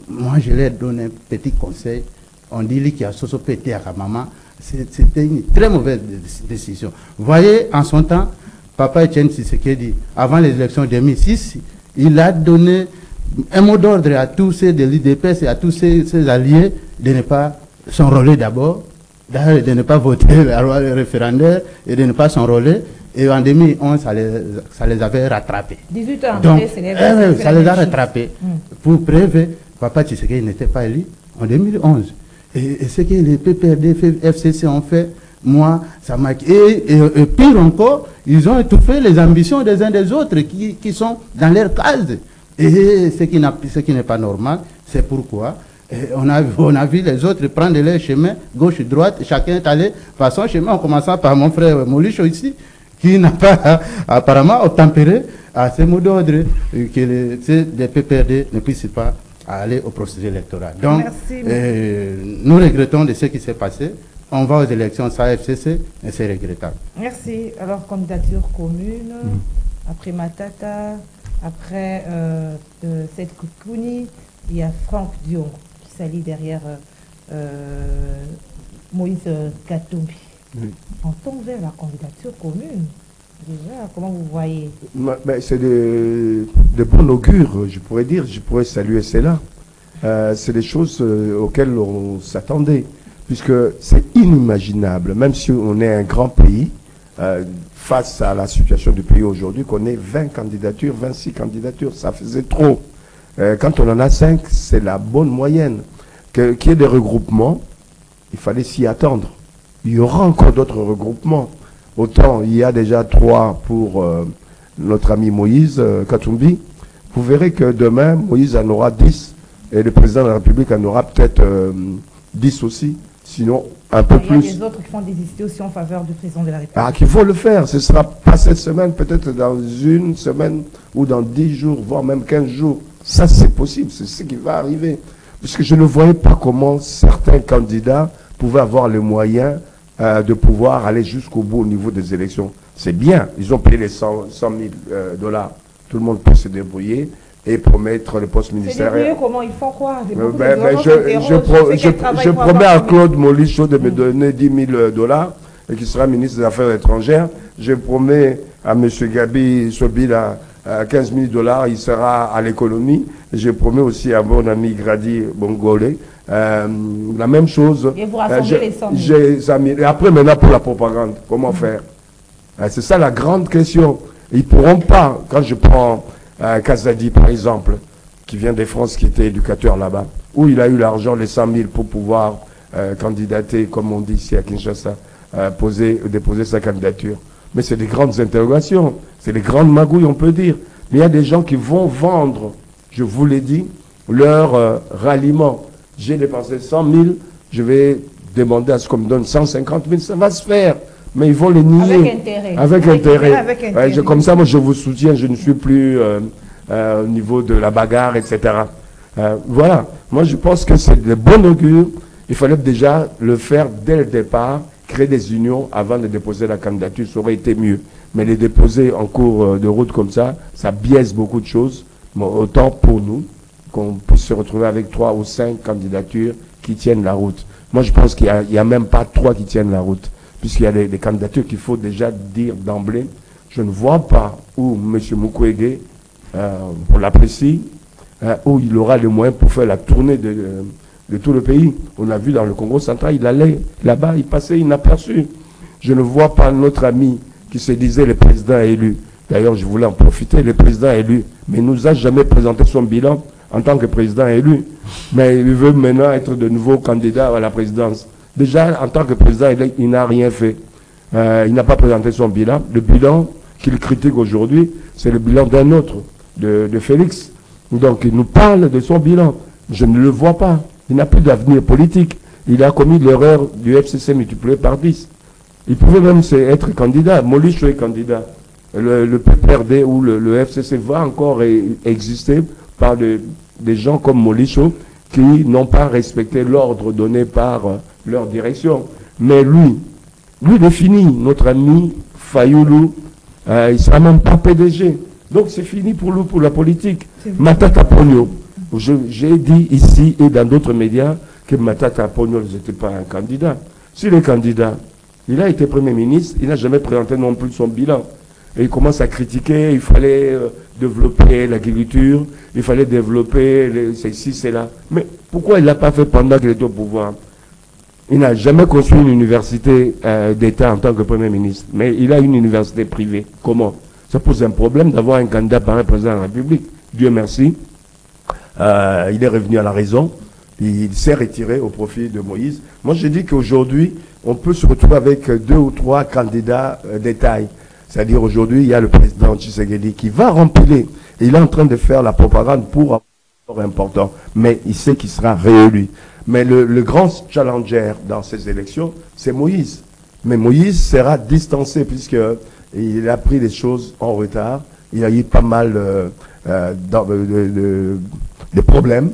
moi je leur donne un petit conseil. On dit qu'il y a Soso pété à maman. C'était une très mauvaise décision. Vous voyez, en son temps, Papa Etienne Tshisekedi, avant les élections de 2006, il a donné un mot d'ordre à tous ceux de l'IDPS et à tous ses alliés de ne pas s'enrôler d'abord, de ne pas voter la loi référendaire et de ne pas s'enrôler. Et en 2011, ça les avait rattrapés. 18 ans Donc, après, c'est ça les a rattrapés. Pour preuve, Papa Tshisekedi n'était pas élu en 2011. Et ce que les PPRD, FCC ont fait, moi, ça m'a... Et pire encore, ils ont étouffé les ambitions des uns des autres qui sont dans leur case. Et ce qui n'est pas normal, c'est pourquoi on a vu les autres prendre leur chemin, gauche, droite, chacun est allé par son chemin, en commençant par mon frère Molicho ici, qui n'a pas apparemment obtempéré à ces mots d'ordre que les PPRD ne puissent pas aller au processus électoral. Donc, nous regrettons de ce qui s'est passé. On va aux élections sans FCC et c'est regrettable. Merci. Alors, candidature commune, après Matata, après Seth Koukouni, il y a Franck Dion qui s'allie derrière Moïse Katumbi. Oui. On tombe vers la candidature commune. Déjà, comment vous voyez? C'est de bon augure, je pourrais saluer cela. C'est des choses auxquelles on s'attendait, puisque c'est inimaginable, même si on est un grand pays, face à la situation du pays aujourd'hui, qu'on ait 20 candidatures, 26 candidatures, ça faisait trop. Quand on en a 5, c'est la bonne moyenne. Qu'il y ait des regroupements, il fallait s'y attendre. Il y aura encore d'autres regroupements. Autant il y a déjà 3 pour notre ami Moïse Katumbi. Vous verrez que demain, Moïse en aura 10 et le président de la République en aura peut-être 10 aussi. Sinon, un peu plus. Il y a des autres qui font des décisions aussi en faveur du président de la République. Ah, qu'il faut le faire. Ce ne sera pas cette semaine, peut-être dans une semaine ou dans 10 jours, voire même 15 jours. Ça, c'est possible. C'est ce qui va arriver. Puisque je ne voyais pas comment certains candidats pouvaient avoir les moyens de pouvoir aller jusqu'au bout au niveau des élections. C'est bien. Ils ont payé les 100 000 $. Tout le monde peut se débrouiller et promettre le poste ministériel. Comment ils font quoi? Je promets à Claude Molicho de me donner 10 000 $ et qui sera ministre des Affaires étrangères. Je promets à M. Gabi Sobila 15 000 $, il sera à l'économie. Je promets aussi à mon ami Grady Bongolé la même chose. Et vous rassemblez les 100 000. Et après, maintenant, pour la propagande, comment faire? C'est ça la grande question. Ils ne pourront pas, quand je prends Kazadi, par exemple, qui vient de France, qui était éducateur là-bas, où il a eu l'argent, les 100 000 pour pouvoir candidater, comme on dit ici à Kinshasa, déposer sa candidature. Mais c'est des grandes interrogations, c'est des grandes magouilles, on peut dire. Mais il y a des gens qui vont vendre, je vous l'ai dit, leur ralliement. J'ai dépensé 100 000, je vais demander à ce qu'on me donne 150 000, ça va se faire. mais ils vont les nier. Avec intérêt. Avec intérêt. Avec intérêt. Comme ça, moi, je vous soutiens, je ne suis plus au niveau de la bagarre, etc. Voilà. Moi, je pense que c'est de bon augure. Il fallait déjà le faire dès le départ, créer des unions avant de déposer la candidature, ça aurait été mieux. Mais les déposer en cours de route comme ça biaise beaucoup de choses. Bon, autant pour nous, qu'on puisse se retrouver avec 3 ou 5 candidatures qui tiennent la route. Moi, je pense qu'il n'y a même pas 3 qui tiennent la route, puisqu'il y a des candidatures qu'il faut déjà dire d'emblée. Je ne vois pas où M. Mukwege, on l'apprécie, où il aura les moyens pour faire la tournée de tout le pays. On a vu dans le Congo central, il allait là-bas, il passait inaperçu. Je ne vois pas notre ami qui se disait le président élu. D'ailleurs, je voulais en profiter, le président élu, mais il nous a jamais présenté son bilan en tant que président élu. Mais il veut maintenant être de nouveau candidat à la présidence. Déjà, en tant que président élu, il n'a rien fait. Il n'a pas présenté son bilan. Le bilan qu'il critique aujourd'hui, c'est le bilan d'un autre, de Félix. Donc, il nous parle de son bilan. Je ne le vois pas. Il n'a plus d'avenir politique. Il a commis l'erreur du FCC multiplié par 10. Il pouvait même être candidat. Molicho est candidat. Le PPRD ou le FCC va encore exister par des gens comme Molicho qui n'ont pas respecté l'ordre donné par leur direction. Mais lui il est fini. Notre ami Fayoulou, il ne sera même pas PDG. Donc c'est fini pour lui, pour la politique. Matata Pogno. J'ai dit ici et dans d'autres médias que Matata Pogno n'était pas un candidat. S'il est candidat, il a été Premier ministre, il n'a jamais présenté non plus son bilan. Et il commence à critiquer, il fallait développer l'agriculture, il fallait développer ceci, cela. Mais pourquoi il ne l'a pas fait pendant qu'il était au pouvoir? Il n'a jamais construit une université d'État en tant que Premier ministre, mais il a une université privée. Comment? Ça pose un problème d'avoir un candidat par un président de la République. Dieu merci, il est revenu à la raison, il s'est retiré au profit de Moïse. Moi, je dis qu'aujourd'hui, on peut se retrouver avec 2 ou 3 candidats de taille. C'est-à-dire aujourd'hui, il y a le président Tshisekedi qui va remplir. Il est en train de faire la propagande pour un rapport important, mais il sait qu'il sera réélu. Mais le grand challenger dans ces élections, c'est Moïse. Mais Moïse sera distancé puisqu'il a pris des choses en retard. Il y a eu pas mal de problèmes,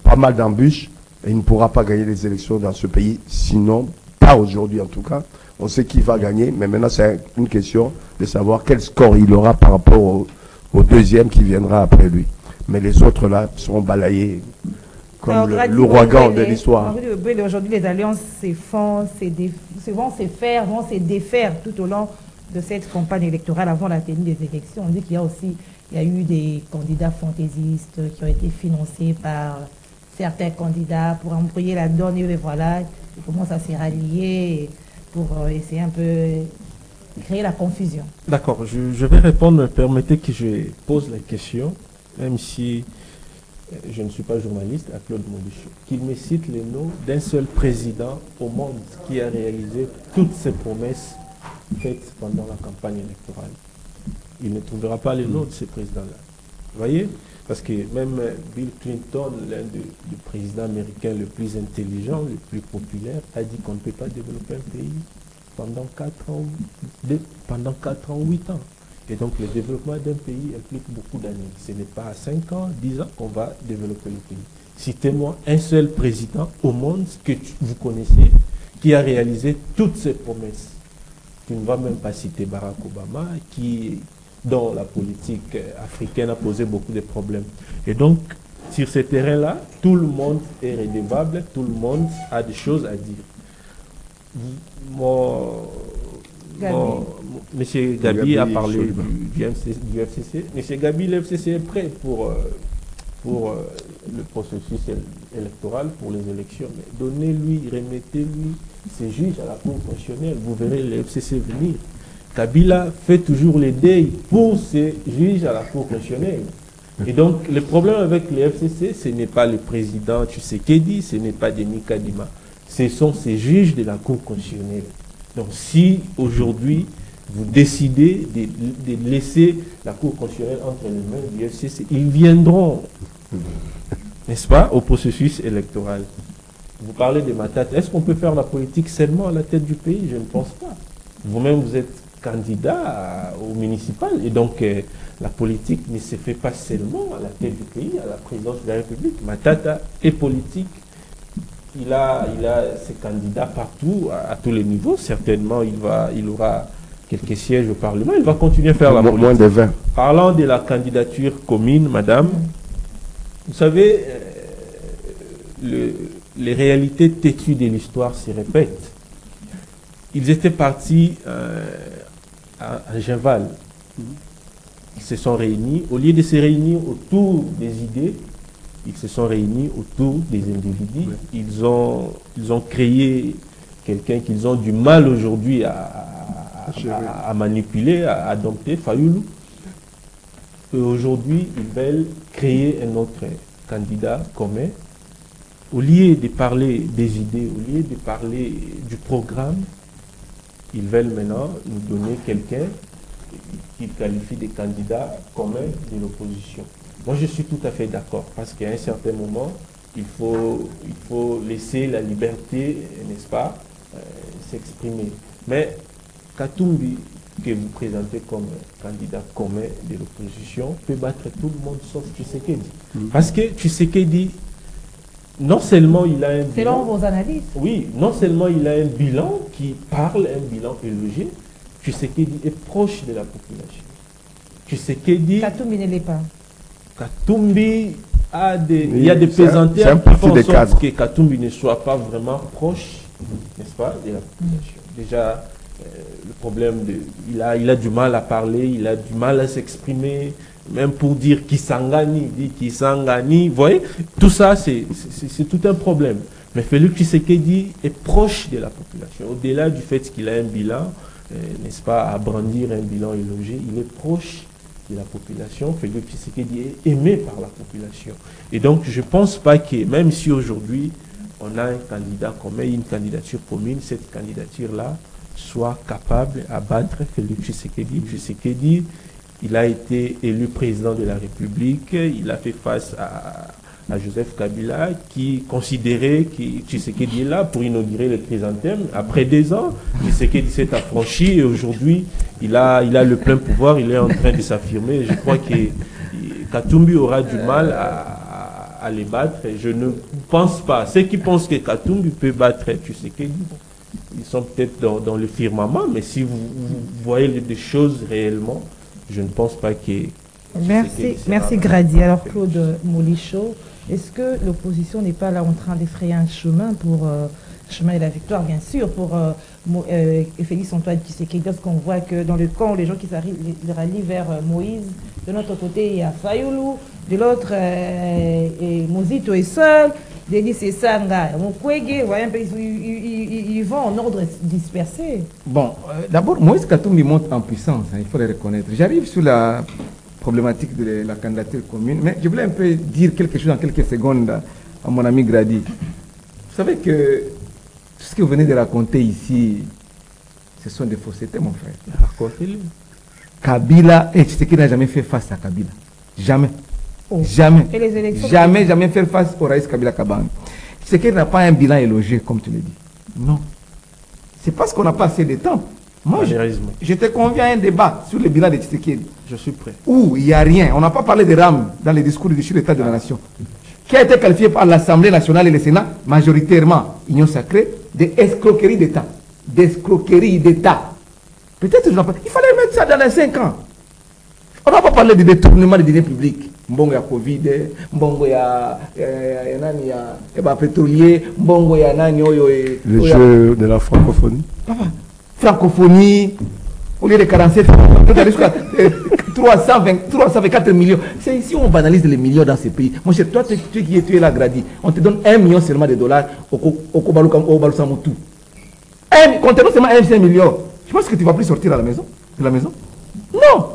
pas mal d'embûches. Et il ne pourra pas gagner les élections dans ce pays, sinon, pas aujourd'hui en tout cas. On sait qui va gagner, mais maintenant c'est une question de savoir quel score il aura par rapport au deuxième qui viendra après lui. Mais les autres là seront balayés comme l'ouragan de l'histoire. Aujourd'hui, les alliances vont se défaire tout au long de cette campagne électorale avant la tenue des élections. On dit qu'il y a eu des candidats fantaisistes qui ont été financés par certains candidats pour embrouiller la donne. Et voilà, ils commencent à se rallier pour essayer un peu créer la confusion. D'accord, je vais répondre, permettez que je pose la question, même si je ne suis pas journaliste, à Claude Molicho, qu'il me cite les noms d'un seul président au monde qui a réalisé toutes ces promesses faites pendant la campagne électorale. Il ne trouvera pas les noms de ces présidents-là. Vous voyez? Parce que même Bill Clinton, l'un des présidents américains le plus intelligent, le plus populaire, a dit qu'on ne peut pas développer un pays pendant 4 ans, 8 ans. Et donc le développement d'un pays implique beaucoup d'années. Ce n'est pas à 5 ans, 10 ans qu'on va développer le pays. Citez-moi un seul président au monde que vous connaissez qui a réalisé toutes ces promesses. Tu ne vas même pas citer Barack Obama, dont la politique africaine a posé beaucoup de problèmes. Et donc, sur ce terrain-là, tout le monde est redevable, tout le monde a des choses à dire. Monsieur Gabi a parlé du FCC. Monsieur Gabi, le FCC est prêt pour le processus électoral, pour les élections. Mais donnez-lui, remettez-lui ses juges à la Cour constitutionnelle. Vous verrez le FCC venir. Kabila fait toujours les deuils pour ses juges à la Cour constitutionnelle. Et donc, le problème avec le FCC, ce n'est pas le président Tshisekedi, ce n'est pas Denis Kadima. Ce sont ces juges de la Cour constitutionnelle. Donc, si aujourd'hui, vous décidez de laisser la Cour constitutionnelle entre les mains du FCC, ils viendront, n'est-ce pas, au processus électoral. Vous parlez de Matata. Est-ce qu'on peut faire la politique seulement à la tête du pays? Je ne pense pas. Vous-même, vous êtes candidat au municipal. Et donc, la politique ne se fait pas seulement à la tête du pays, à la présidence de la République. Matata est politique. Il a ses candidats partout, à tous les niveaux. Certainement, il aura quelques sièges au Parlement. Il va continuer à faire la politique. Moins de 20. Parlant de la candidature commune, madame, vous savez, les réalités têtues de l'histoire se répètent. Ils étaient partis à Genval. Ils se sont réunis. Au lieu de se réunir autour des idées, ils se sont réunis autour des individus. Ils ont créé quelqu'un qu'ils ont du mal aujourd'hui à manipuler, à dompter, Fayoulou. Et aujourd'hui, ils veulent créer un autre candidat commun. Au lieu de parler des idées, au lieu de parler du programme, ils veulent maintenant nous donner quelqu'un qu'ils qualifient de candidat commun de l'opposition. Moi, je suis tout à fait d'accord, parce qu'à un certain moment, il faut laisser la liberté, n'est-ce pas, s'exprimer. Mais Katumbi, que vous présentez comme candidat commun de l'opposition, peut battre tout le monde sauf Tshisekedi. Parce que Tshisekedi, non seulement il a un bilan... Selon vos analyses. Oui, non seulement il a un bilan qui parle, un bilan élogieux, Tshisekedi est proche de la population. Tshisekedi... Katumbi ne l'est pas. Katumbi a des... Il y a des pesanteurs qui font en sorte que Katumbi ne soit pas vraiment proche, n'est-ce pas, de la population. Déjà, le problème de... Il a du mal à parler, il a du mal à s'exprimer, même pour dire Kisangani, il dit Kisangani, vous voyez, tout ça, c'est tout un problème. Mais Félix Tshisekedi est proche de la population. Au-delà du fait qu'il a un bilan, n'est-ce pas, à brandir un bilan élogieux, il est proche de la population. Félix Tshisekedi est aimé par la population. Et donc, je ne pense pas que, même si aujourd'hui, on a un candidat commun, une candidature commune, cette candidature-là soit capable à battre Félix Tshisekedi. Tshisekedi, il a été élu président de la République, il a fait face à Joseph Kabila, qui considérait que Tshisekedi est là pour inaugurer le chrysanthème. Après 2 ans, Tshisekedi s'est affranchi et aujourd'hui, il a le plein pouvoir, il est en train de s'affirmer. Je crois que Katumbi aura du mal à les battre. Je ne pense pas. Ceux qui pensent que Katumbi peut battre Tshisekedi, ils sont peut-être dans le firmament, mais si vous voyez des choses réellement, je ne pense pas que... Merci Grady. Alors Claude Molicho, est-ce que l'opposition n'est pas là en train d'effrayer un chemin pour chemin de la victoire, bien sûr, pour Félix Antoine Tshisekedi, parce qu'on voit que dans le camp, les gens qui rallient vers Moïse, de notre côté, il y a Fayoulou, de l'autre, Mozito est seul, Denis Sanga, Mukwege, voyez un peu, ils vont en ordre dispersé. Bon, d'abord, Moïse Katumbi monte en puissance, hein, il faut le reconnaître. J'arrive sur la problématique de la candidature commune, mais je voulais un peu dire quelque chose en quelques secondes à mon ami Grady. Vous savez que tout ce que vous venez de raconter ici, ce sont des faussetés, mon frère. Racontez-le. Kabila, et Tshisekedi n'a jamais fait face à Kabila. Jamais. Oh. Jamais. Et les élections, jamais faire face au Raïs Kabila Kabang. Tshisekedi n'a pas un bilan élogieux, comme tu le dis. Non. C'est parce qu'on n'a pas assez de temps. Moi, je te conviens à un débat sur le bilan de Tshisekedi. Je suis prêt. Où il n'y a rien. On n'a pas parlé de RAM dans les discours sur l'état de la nation. Qui a été qualifié par l'Assemblée nationale et le Sénat, majoritairement, Union sacrée, d'escroquerie d'État. D'escroquerie d'État. Peut-être, il fallait mettre ça dans les 5 ans. On n'a pas parlé de détournement des deniers publics. Mbongo ya Covid, mbongo ya nani ya pétrolier, mbongo ya nani oyo le jeu de la francophonie. Papa, francophonie au lieu de 47 324 millions. C'est ici où on banalise les millions dans ces pays. Mon cher, toi qui es là, Grady, on te donne 1 million seulement de dollars au Balusamutu. Contenant seulement 1 million. Je pense que tu ne vas plus sortir à la maison, de la maison. Non.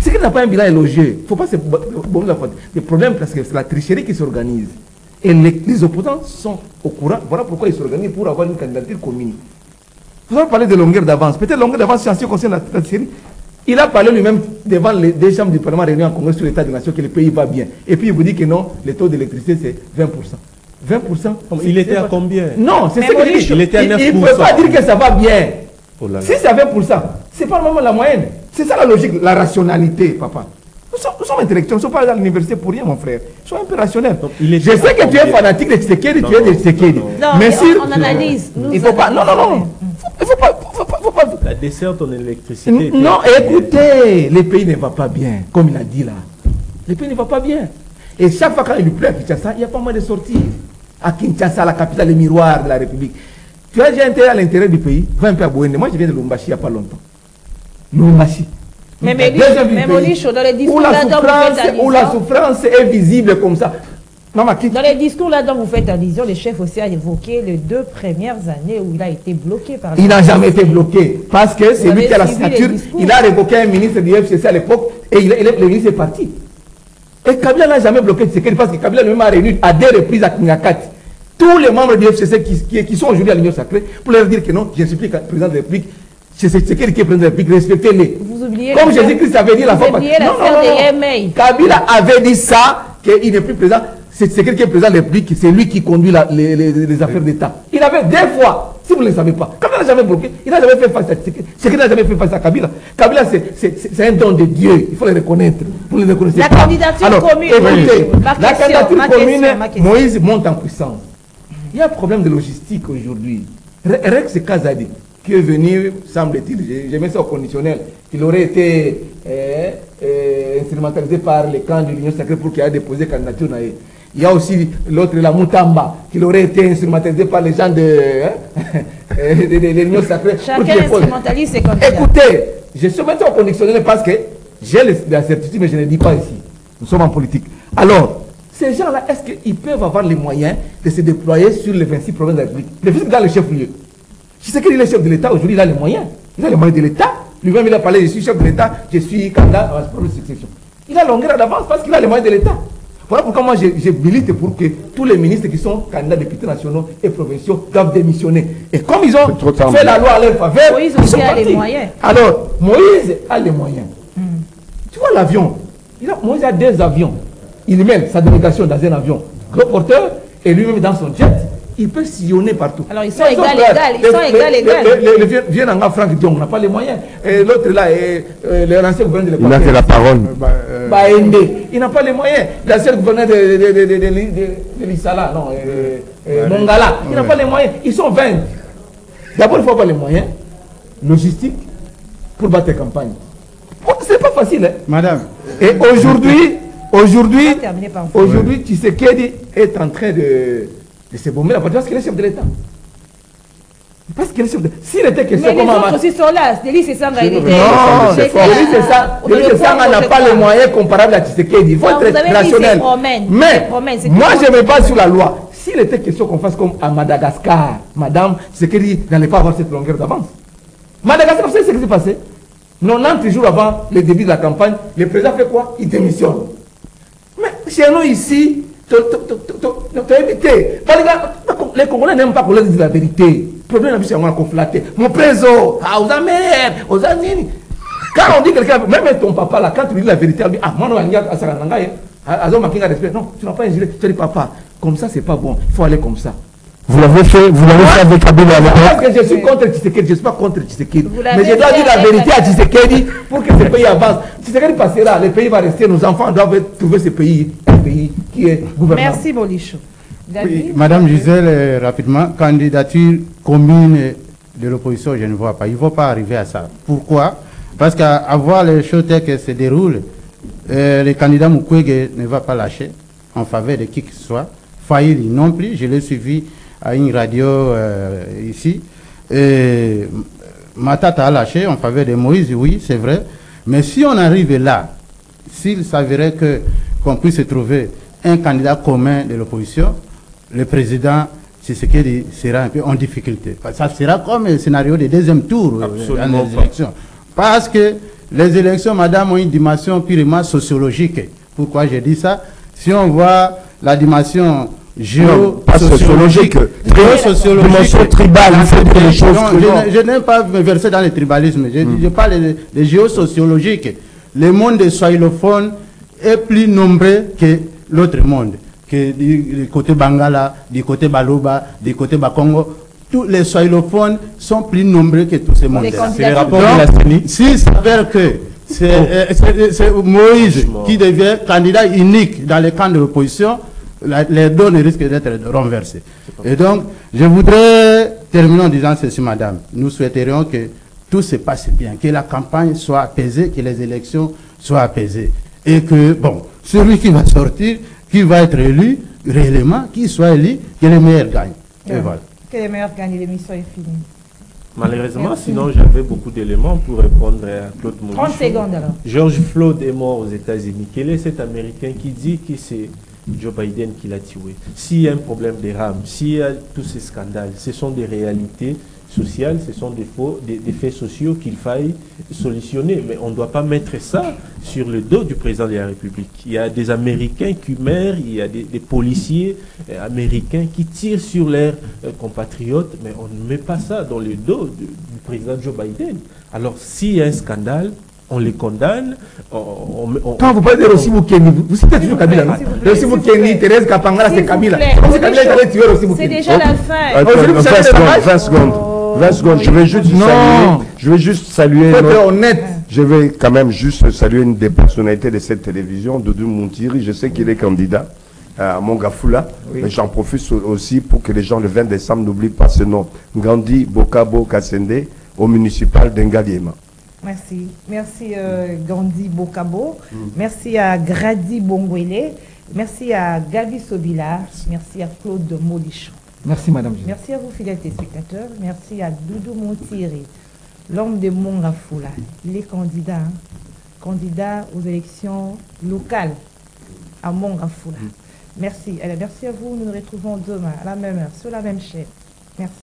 C'est qu'il n'a pas un bilan élogieux. Il ne faut pas se bon la faute. Le problème, parce que c'est la tricherie qui s'organise. Et les opposants sont au courant. Voilà pourquoi ils s'organisent pour avoir une candidature commune. Vous avez parlé de longueur d'avance. Peut-être longueur d'avance en ce qui concerne la tricherie. Il a parlé lui-même devant les 2 chambres du Parlement réunies en Congrès sur l'état de la nation que le pays va bien. Et puis il vous dit que non, le taux d'électricité c'est 20%. 20%. Il était à combien? Non, c'est ce que je dis. Il était à 9%. Il ne peut pas dire que ça va bien. Oh là là. Si c'est 20%, c'est pas normalement la moyenne. C'est ça la logique, la rationalité, papa. Nous sommes intellectuels, nous ne sommes pas à l'université pour rien, mon frère. Sois un peu rationnel. Je sais que tu es fanatique de Tshisekedi, tu es de Tshisekedi. Mais si on analyse. Il ne faut pas. Non. Il faut pas. La desserte en électricité. Non, écoutez, le pays ne va pas bien, comme il a dit là. Le pays ne va pas bien. Et chaque fois quand il lui plaît à Kinshasa, il n'y a pas moyen de sortir. À Kinshasa, la capitale, le miroir de la République. Tu as déjà intérêt à l'intérieur du pays, va un peu à Boende. Moi, je viens de Lumbashi il n'y a pas longtemps. Lumbashi. Mais Molicho, dans les discours là-dedans, où la souffrance est visible comme ça. Dans les discours là dont vous faites allusion, le chef aussi a évoqué les 2 premières années où il a été bloqué par... Il n'a jamais été bloqué parce que c'est lui qui a la signature. Il a révoqué un ministre du FCC à l'époque et le ministre est parti. Et Kabila n'a jamais bloqué Tshisekedi parce que Kabila lui-même a réuni à 2 reprises à Kingakati tous les membres du FCC qui sont aujourd'hui à l'Union sacrée pour leur dire que non, je supplie le président de la République, c'est Tshisekedi qui est président de la République, respectez-les. Vous oubliez comme Jésus-Christ avait dit la fois passée. Non. Kabila avait dit ça, qu'il n'est plus président. C'est quelqu'un qui est président de la République, c'est lui qui conduit les affaires d'État. Il avait 2 fois, si vous ne le savez pas. Kabila n'a jamais bloqué, il n'a jamais fait face à Tshisekedi, n'a jamais fait face à Kabila. Kabila, c'est un don de Dieu, il faut le reconnaître. Vous ne le reconnaissez pas. La candidature commune. Écoutez, la candidature commune, Moïse monte en puissance. Il y a un problème de logistique aujourd'hui. Rex Kazadi, qui est venu, semble-t-il, j'ai mis ça au conditionnel, qu'il aurait été instrumentalisé par les camps de l'Union sacrée pour qu'il ait déposé candidature. Il y a aussi l'autre, la Moutamba, qui aurait été instrumentalisé par les gens de l'Union sacrée. Chacun instrumentalise ses candidats. Écoutez, je suis maintenant au conditionnel parce que j'ai la certitude, mais je ne le dis pas ici. Nous sommes en politique. Alors, ces gens-là, est-ce qu'ils peuvent avoir les moyens de se déployer sur les 26 provinces de la République? Le fils dans le chef-lieu. Je sais qu'il est le chef de l'État, aujourd'hui il a les moyens. Il a les moyens de l'État. Lui-même il a parlé, je suis chef de l'État, je suis candidat à la première succession. Il a longueur d'avance parce qu'il a les moyens de l'État. Voilà pourquoi moi je milite pour que tous les ministres qui sont candidats députés nationaux et provinciaux doivent démissionner. Et comme ils ont fait la loi à leur faveur, Moïse ils aussi sont a partis. les moyens. Alors, Moïse a les moyens. Tu vois l'avion, Moïse a 2 avions. Il met sa délégation dans un avion gros porteur et lui-même dans son jet. Il peut sillonner partout. Alors ils sont égal. Les viennent en Franck Dion, on n'a pas les moyens. Et l'autre là, l'ancien gouverneur de Il n'a que la parole. Il n'a pas les moyens. L'ancien gouverneur de l'Issala, non, Mongala, il n'a pas les moyens. Ils sont 20. D'abord, il faut avoir les moyens logistiques pour battre campagne. C'est pas facile. Hein? Madame. Et aujourd'hui, Tshisekedi est en train de se bomber la partie parce qu'il est chef de l'État. Parce qu'il est chef de l'État. S'il était question mais les autres aussi sont là. Délice et Sanga, il était... Non, Délice et Sanga n'a pas les moyens comparables à Tshisekedi. Il faut être rationnel. Mais moi, je me base sur la loi. S'il était question qu'on fasse comme à Madagascar, madame, Tshisekedi n'allait pas avoir cette longueur d'avance. Madagascar, vous savez ce qui s'est passé? 90 jours avant le début de la campagne, le président fait quoi? Il démissionne. Mais chez nous ici, les Congolais n'aiment pas qu'on leur dise la vérité. Le problème, c'est qu'on a conflaté. Mon président, aux Américains, aux Anini. Quand on dit quelqu'un, même ton papa là, quand tu lui dis la vérité, il dit, ah, moi, non, tu n'as pas un gilet. Tu dis, papa, comme ça, c'est pas bon. Il faut aller comme ça. Vous l'avez fait avec Kabila à l'époque. Parce que je suis contre Tshisekedi, je ne suis pas contre Tshisekedi. Mais je dois dire la vérité à Tshisekedi pour que ce pays avance. Tshisekedi passera, le pays va rester, nos enfants doivent trouver ce pays, un pays qui est gouvernable. Merci Molicho. Oui, Madame Gisèle, rapidement, candidature commune de l'opposition, je ne vois pas. Il ne faut pas arriver à ça. Pourquoi? Parce qu'à voir les choses telles qu'elles se déroulent, le candidat Mukwege ne va pas lâcher en faveur de qui que ce soit. Faïli non plus, je l'ai suivi à une radio ici. Matata a lâché en faveur de Moïse, oui, c'est vrai. Mais si on arrive là, s'il s'avérait qu'on puisse trouver un candidat commun de l'opposition, le président Tshisekedi sera un peu en difficulté. Ça sera comme un scénario de 2e tour dans les élections. Parce que les élections, madame, ont une dimension purement sociologique. Pourquoi je dis ça? Si on voit la dimension géosociologique, dimension tribale, je n'aime pas me verser dans le tribalisme, je parle de géosociologique. Le monde des swahilophones est plus nombreux que l'autre monde, que du côté Bangala, du côté Baluba, du côté Bakongo. tous les swahilophones sont plus nombreux que tous ces mondes-là. C'est les rapports de la CENI. S'il s'avère que c'est Moïse qui devient candidat unique dans les camps de l'opposition, les dons risquent d'être renversés. Et donc, je voudrais terminer en disant ceci, madame. Nous souhaiterions que tout se passe bien, que la campagne soit apaisée, que les élections soient apaisées. Et que, bon, celui qui va sortir, qui va être élu, réellement, qui soit élu, que les meilleurs gagnent. Et voilà. Que les meilleurs gagnent, l'émission est finie. Malheureusement, sinon j'avais beaucoup d'éléments pour répondre à Claude Molichou. 30 secondes alors. George Floyd est mort aux États-Unis. Quel est cet Américain qui dit que c'est Joe Biden qui l'a tué? S'il y a un problème des rames, s'il y a tous ces scandales, ce sont des réalités sociales, ce sont des faits sociaux qu'il faille solutionner. Mais on ne doit pas mettre ça sur le dos du président de la République. Il y a des Américains qui meurent, il y a des policiers américains qui tirent sur leurs compatriotes, mais on ne met pas ça dans le dos du président Joe Biden. Alors s'il y a un scandale, on les condamne. Quand vous parlez de Rossi Moukeni, vous citez toujours Kabila, non? Rossi Moukeni, Thérèse Kapangala, c'est Kabila. Comme si Kabila était tué Rossi Moukeni. C'est déjà la fin. Attends, 20 secondes. 20 secondes. Je vais juste saluer. Faut être honnête. Je vais quand même juste saluer une des personnalités de cette télévision, Doudou Montiri. Je sais qu'il est candidat à Mongafula, mais j'en profite aussi pour que les gens le 20 décembre n'oublient pas ce nom. Gandhi Bokabo Kassende, au municipal d'Engaliema. Merci. Merci Gandhi Bokabo. Merci à Grady Bongwele. Merci à Gabi Sobila. Merci à Claude Molichou. Merci, madame. Merci à vous, fidèles téléspectateurs. Merci à Doudou Montiri, l'homme de Mongafula. Il est candidat, candidat aux élections locales à Mongafula. Merci. Alors, merci à vous. Nous nous retrouvons demain à la même heure, sur la même chaîne. Merci.